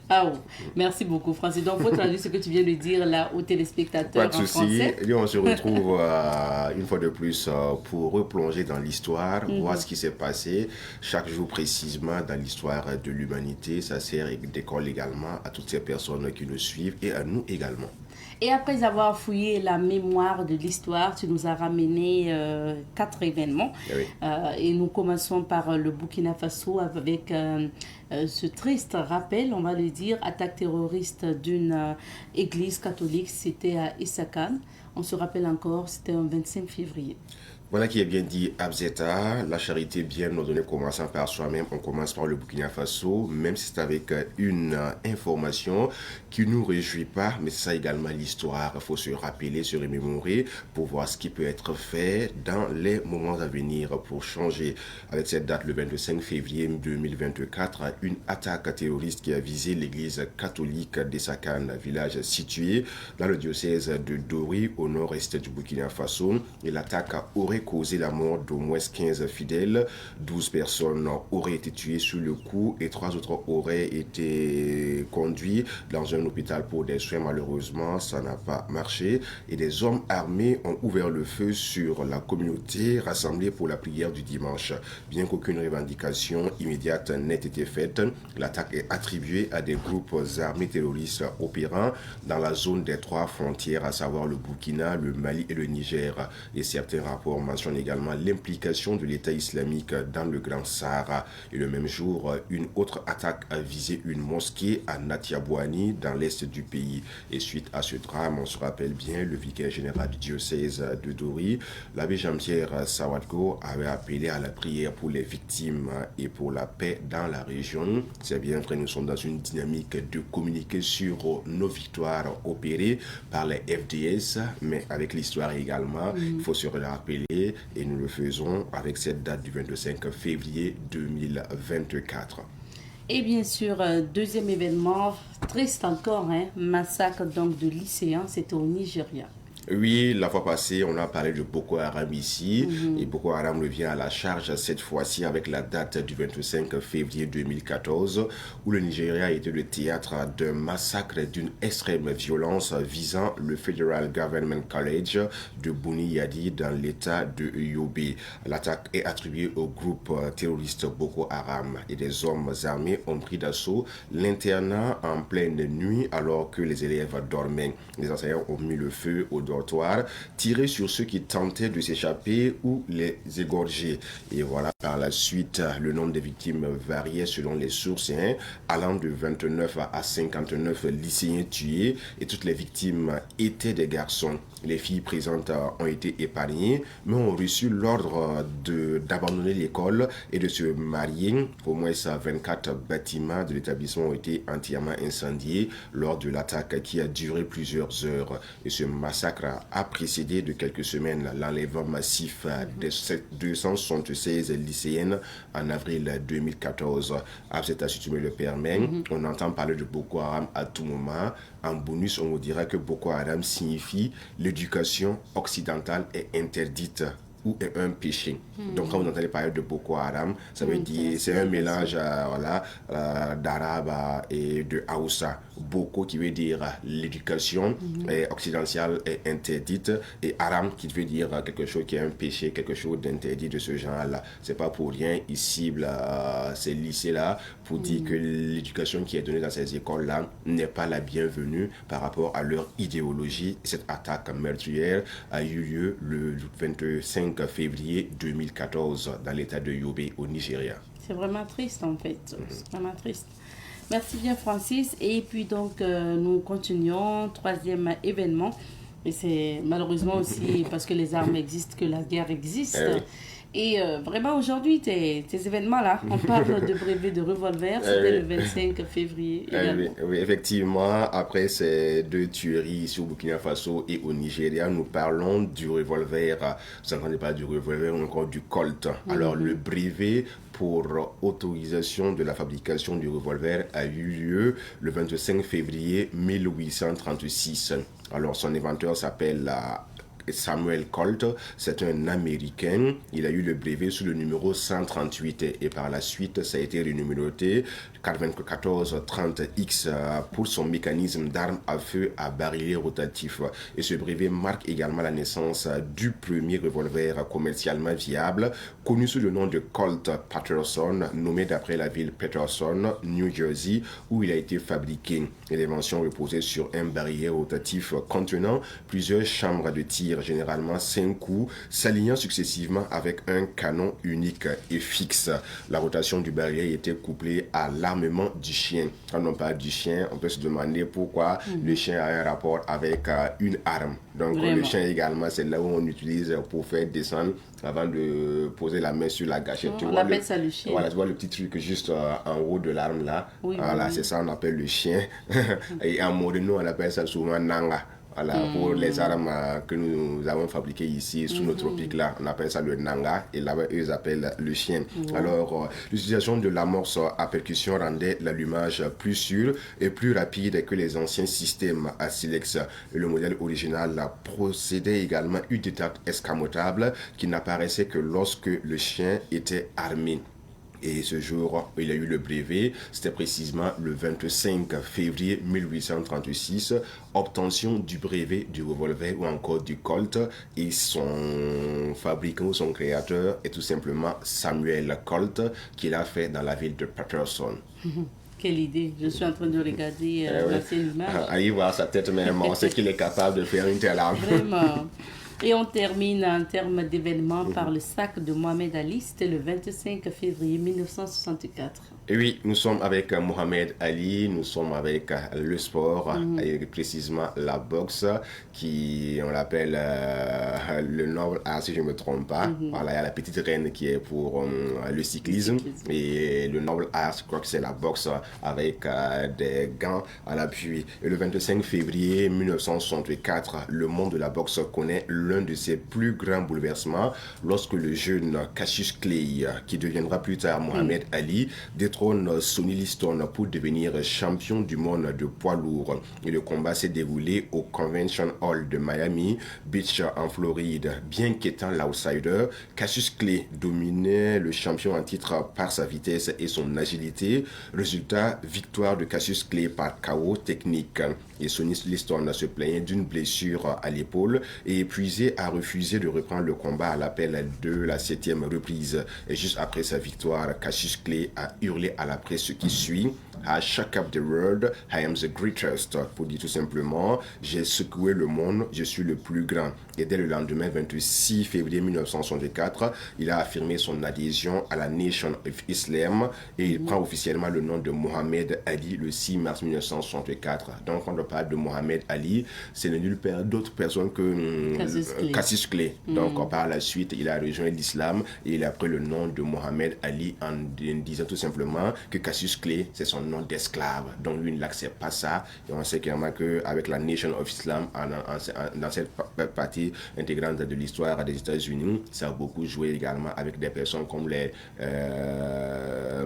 S1: Ah oh, merci beaucoup Francis. Donc, il faut traduire ce que tu viens de dire là aux téléspectateurs
S20: en français. Et on se retrouve une fois de plus pour replonger dans l'histoire, voir ce qui s'est passé chaque jour précisément dans l'histoire de l'humanité. Ça sert d'école également à toutes ces personnes qui nous suivent et à nous également.
S1: Et après avoir fouillé la mémoire de l'histoire, tu nous as ramené 4 événements.
S20: Oui.
S1: Et nous commençons par le Burkina Faso avec ce triste rappel, on va le dire, attaque terroriste d'une église catholique. C'était à Essakan. On se rappelle encore, c'était un 25 février.
S20: Voilà qui est bien dit, Abzeta. La charité bien ordonnée commençant par soi-même. On commence par le Burkina Faso, même si c'est avec une information qui ne nous réjouit pas, mais c'est ça également l'histoire. Il faut se rappeler, se remémorer pour voir ce qui peut être fait dans les moments à venir pour changer. Avec cette date, le 25 février 2024, une attaque terroriste qui a visé l'église catholique d'Essakan, village situé dans le diocèse de Dori, au nord-est du Burkina Faso. Et l'attaque aurait causé la mort d'au moins 15 fidèles. 12 personnes auraient été tuées sur le coup et 3 autres auraient été conduits dans un hôpital pour des soins. Malheureusement, ça n'a pas marché et des hommes armés ont ouvert le feu sur la communauté rassemblée pour la prière du dimanche. Bien qu'aucune revendication immédiate n'ait été faite, l'attaque est attribuée à des groupes armés terroristes opérant dans la zone des 3 frontières, à savoir le Burkina, le Mali et le Niger. Et certains rapports mentionne également l'implication de l'État islamique dans le Grand Sahara. Et le même jour, une autre attaque a visé une mosquée à Natiabouani dans l'est du pays. Et suite à ce drame, on se rappelle bien, le vicaire général du diocèse de Dori, l'abbé Jean-Pierre Sawadgo, avait appelé à la prière pour les victimes et pour la paix dans la région. C'est bien vrai, nous sommes dans une dynamique de communiquer sur nos victoires opérées par les FDS, mais avec l'histoire également, il faut se rappeler. Et nous le faisons avec cette date du 25 février 2024.
S1: Et bien sûr, deuxième événement, triste encore, massacre donc de lycéens, c'était au Nigeria.
S20: Oui, la fois passée, on a parlé de Boko Haram ici, et Boko Haram revient à la charge cette fois-ci avec la date du 25 février 2014, où le Nigeria était le théâtre d'un massacre d'une extrême violence visant le Federal Government College de Buniyadi dans l'état de Yobe. L'attaque est attribuée au groupe terroriste Boko Haram et des hommes armés ont pris d'assaut l'internat en pleine nuit alors que les élèves dormaient. Les enseignants ont mis le feu au tirer sur ceux qui tentaient de s'échapper ou les égorger. Et voilà, par la suite, le nombre de victimes variait selon les sources, allant de 29 à 59 lycéens tués, et toutes les victimes étaient des garçons. Les filles présentes ont été épargnées, mais ont reçu l'ordre d'abandonner l'école et de se marier. Au moins 24 bâtiments de l'établissement ont été entièrement incendiés lors de l'attaque qui a duré plusieurs heures. Et ce massacre a précédé de quelques semaines l'enlèvement massif de 276 lycéennes en avril 2014. Si tu me le permets, on entend parler de Boko Haram à tout moment. En bonus, on vous dira que Boko Haram signifie l'éducation occidentale est interdite ou est un péché. Donc quand vous entendez parler de Boko Haram, ça veut dire c'est un mélange d'arabe et de Hausa. Boko qui veut dire l'éducation occidentale est interdite et Haram qui veut dire quelque chose qui est un péché, quelque chose d'interdit de ce genre-là. C'est pas pour rien, ils ciblent ces lycées-là pour dire que l'éducation qui est donnée dans ces écoles-là n'est pas la bienvenue par rapport à leur idéologie. Cette attaque meurtrière a eu lieu le 25 février 2014 dans l'état de Yobe au Nigeria.
S1: C'est vraiment triste en fait, c'est vraiment triste. Merci bien Francis. Et puis donc nous continuons, troisième événement. Et c'est malheureusement aussi parce que les armes existent que la guerre existe. Et vraiment aujourd'hui, ces événements-là, on parle de brevet de revolver, c'était le 25 février.
S20: Oui, effectivement, après ces deux tueries ici au Burkina Faso et au Nigeria, nous parlons du revolver. Vous n'entendez pas du revolver, encore du Colt. Alors le brevet pour autorisation de la fabrication du revolver a eu lieu le 25 février 1836. Alors son inventeur s'appelle Samuel Colt, c'est un Américain. Il a eu le brevet sous le numéro 138 et par la suite, ça a été renuméroté 9430X pour son mécanisme d'arme à feu à barillet rotatif. Et ce brevet marque également la naissance du premier revolver commercialement viable, connu sous le nom de Colt Patterson, nommé d'après la ville Patterson, New Jersey, où il a été fabriqué. Et l'invention reposait sur un barillet rotatif contenant plusieurs chambres de tir, généralement 5 coups, s'alignant successivement avec un canon unique et fixe. La rotation du barillet était couplée à l'armement du chien. Quand on parle du chien, on peut se demander pourquoi le chien a un rapport avec une arme. Donc le chien également, c'est là où on utilise pour faire descendre avant de poser la main sur la gâchette.
S1: On appelle ça le chien.
S20: Voilà, tu vois le petit truc juste en haut de l'arme là. Voilà, c'est ça on appelle le chien. Et en mode nous, on appelle ça souvent nanga. Voilà, pour les armes que nous avons fabriquées ici sous nos tropiques là, on appelle ça le nanga et là-bas eux appellent le chien. Alors l'utilisation de l'amorce à percussion rendait l'allumage plus sûr et plus rapide que les anciens systèmes à silex. Et le modèle original procédait également une détente escamotable qui n'apparaissait que lorsque le chien était armé. Et ce jour, il a eu le brevet, c'était précisément le 25 février 1836, obtention du brevet du revolver ou encore du Colt, et son fabricant, son créateur est tout simplement Samuel Colt, qu'il a fait dans la ville de Patterson.
S1: Quelle idée, je suis en train de regarder l'ancienne image.
S20: Allez voir sa tête même, on sait qu'il est capable de faire une telle arme.
S1: Vraiment. Et on termine en termes d'événements par le sac de Mohamed Ali, c'était le 25 février 1964.
S20: Et oui, nous sommes avec Mohamed Ali, nous sommes avec le sport, et précisément la boxe, qui on l'appelle le noble art si je ne me trompe pas. Voilà, il y a la petite reine qui est pour le cyclisme, et le noble art, je crois que c'est la boxe avec des gants à l'appui. Et le 25 février 1964, le monde de la boxe connaît l'un de ses plus grands bouleversements lorsque le jeune Cassius Clay, qui deviendra plus tard Mohamed Ali, détrône Sonny Liston pour devenir champion du monde de poids lourd. Et le combat s'est déroulé au Convention Hall de Miami Beach en Floride. Bien qu'étant l'outsider, Cassius Clay dominait le champion en titre par sa vitesse et son agilité. Résultat, victoire de Cassius Clay par KO technique. Et Sonny Liston se plaignait d'une blessure à l'épaule et épuisé a refusé de reprendre le combat à l'appel de la 7e reprise. Et juste après sa victoire, Cassius Clay a hurlé à la presse ce qui suit: I shook up the world, I am the greatest. Pour dire tout simplement, j'ai secoué le monde, je suis le plus grand. Et dès le lendemain, 26 février 1964, il a affirmé son adhésion à la Nation of Islam et il prend officiellement le nom de Mohamed Ali le 6 mars 1964. Donc, quand on parle de Mohamed Ali, c'est nul d'autre personne que Cassius Clay. Donc, par la suite, il a rejoint l'islam et il a pris le nom de Mohamed Ali en disant tout simplement que Cassius Clay, c'est son nom d'esclave. Donc, lui, il n'accepte pas ça. Et on sait clairement qu'avec la Nation of Islam, dans cette partie intégrante de l'histoire des États-Unis, ça a beaucoup joué également avec des personnes comme les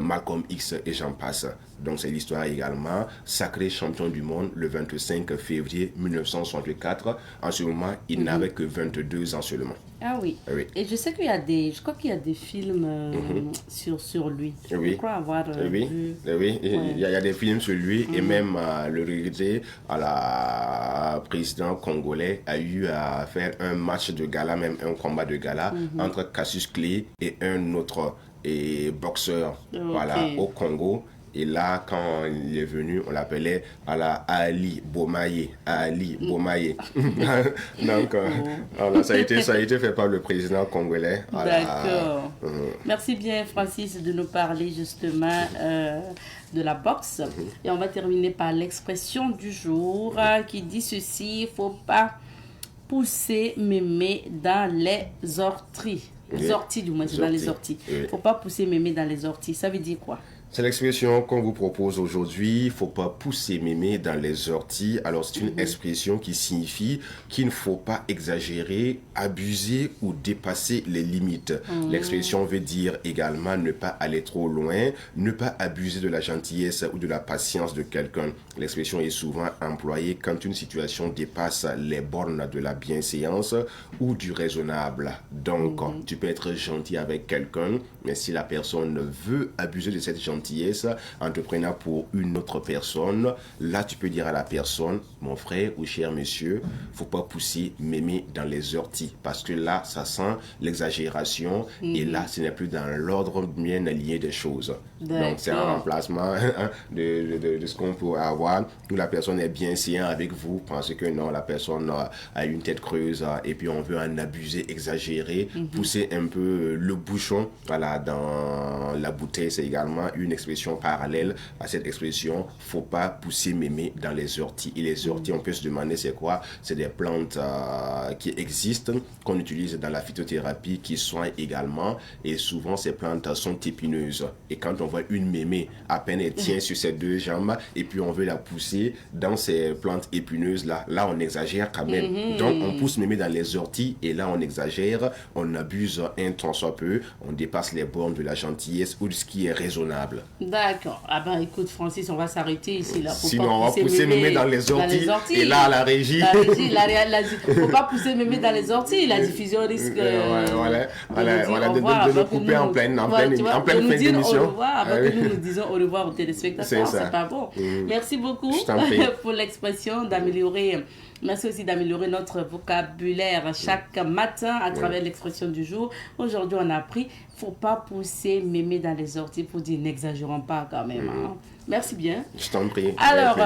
S20: Malcolm X et j'en passe. Donc c'est l'histoire également. Sacré champion du monde le 25 février 1964. En ce moment, il n'avait que 22 ans seulement.
S1: Ah oui.
S20: Oui.
S1: Et je sais qu'il y a je crois qu'il y a des films sur lui.
S20: Oui.
S1: Je crois avoir vu.
S20: Oui. Il y a des films sur lui et même le regretté à la président congolais a eu à faire un match de gala, même un combat de gala entre Cassius Clay et un autre boxeur au Congo. Et là, quand il est venu, on l'appelait Ali Bomaye. Donc, ça a été fait par le président congolais.
S1: D'accord. Merci bien, Francis, de nous parler justement de la boxe. Et on va terminer par l'expression du jour qui dit ceci: il ne faut pas pousser mémé dans les orties. Les orties, du moins, c'est dans les orties. Il ne faut pas pousser mémé dans les orties. Ça veut dire quoi?
S20: C'est l'expression qu'on vous propose aujourd'hui. Il ne faut pas pousser mémé dans les orties. Alors, c'est une expression qui signifie qu'il ne faut pas exagérer, abuser ou dépasser les limites. L'expression veut dire également ne pas aller trop loin, ne pas abuser de la gentillesse ou de la patience de quelqu'un. L'expression est souvent employée quand une situation dépasse les bornes de la bienséance ou du raisonnable. Donc, tu peux être gentil avec quelqu'un, mais si la personne veut abuser de cette gentillesse en te prenant pour une autre personne, là tu peux dire à la personne, mon frère ou cher monsieur, faut pas pousser mémé dans les orties, parce que là ça sent l'exagération et là ce n'est plus dans l'ordre bien aligné des choses. Donc c'est un remplacement de ce qu'on peut avoir où la personne est bien séant avec vous, parce que non, la personne a une tête creuse et puis on veut en abuser, exagérer, pousser un peu le bouchon. Voilà, dans la bouteille, c'est également une expression parallèle à cette expression, faut pas pousser mémé dans les orties. Et les orties, on peut se demander c'est quoi? C'est des plantes qui existent, qu'on utilise dans la phytothérapie, qui soignent également, et souvent ces plantes sont épineuses. Et quand on voit une mémé, à peine elle tient sur ses deux jambes, et puis on veut la pousser dans ces plantes épineuses là on exagère quand même. Donc on pousse mémé dans les orties, et là on exagère, on abuse un tant soit peu, on dépasse les bornes de la gentillesse ou de ce qui est raisonnable.
S1: D'accord. Ah ben écoute Francis, on va s'arrêter ici là. Faut
S20: sinon on va pousser mémé dans les orties. Et là à la régie.
S1: Faut pas pousser mémé dans les orties, la diffusion risque
S20: de couper en pleine fin d'émission.
S1: Avant que nous disons au revoir aux téléspectateurs, c'est pas bon. Merci beaucoup pour l'expression d'améliorer. Merci aussi d'améliorer notre vocabulaire chaque matin à travers l'expression du jour. Aujourd'hui, on a appris, faut pas pousser mémé dans les orties pour dire n'exagérons pas quand même. Hein. Merci bien.
S20: Je t'en prie.
S1: Alors,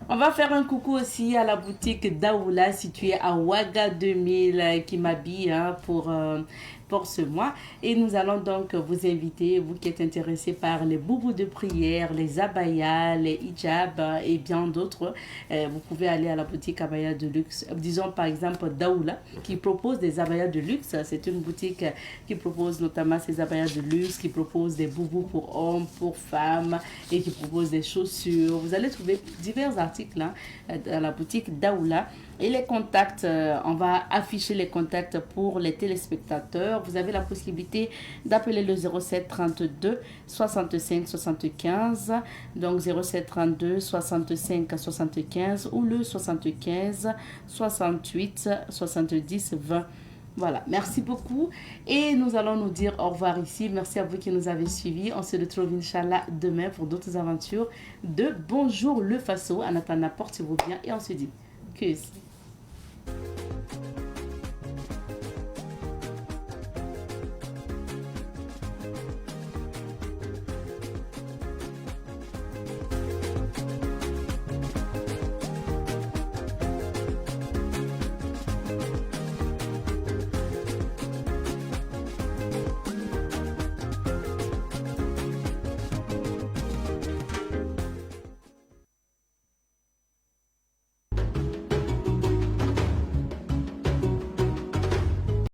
S1: on va faire un coucou aussi à la boutique Daoula située à Ouaga 2000 qui m'habille pour ce mois. Et nous allons donc vous inviter, vous qui êtes intéressés par les boubous de prière, les abayas, les hijabs et bien d'autres. Vous pouvez aller à la boutique Abaya de luxe. Disons par exemple Daoula qui propose des abayas de luxe. C'est une boutique qui propose notamment ces abayas de luxe, qui propose des boubous pour hommes, pour femmes et qui propose des chaussures. Vous allez trouver divers articles dans la boutique Daoula. Et les contacts, on va afficher les contacts pour les téléspectateurs. Vous avez la possibilité d'appeler le 07 32 65 75, donc 07 32 65 75 ou le 75 68 70 20. Voilà, merci beaucoup. Et nous allons nous dire au revoir ici. Merci à vous qui nous avez suivis. On se retrouve, Inch'Allah, demain pour d'autres aventures de Bonjour le Faso. En attendant, portez-vous bien et on se dit que...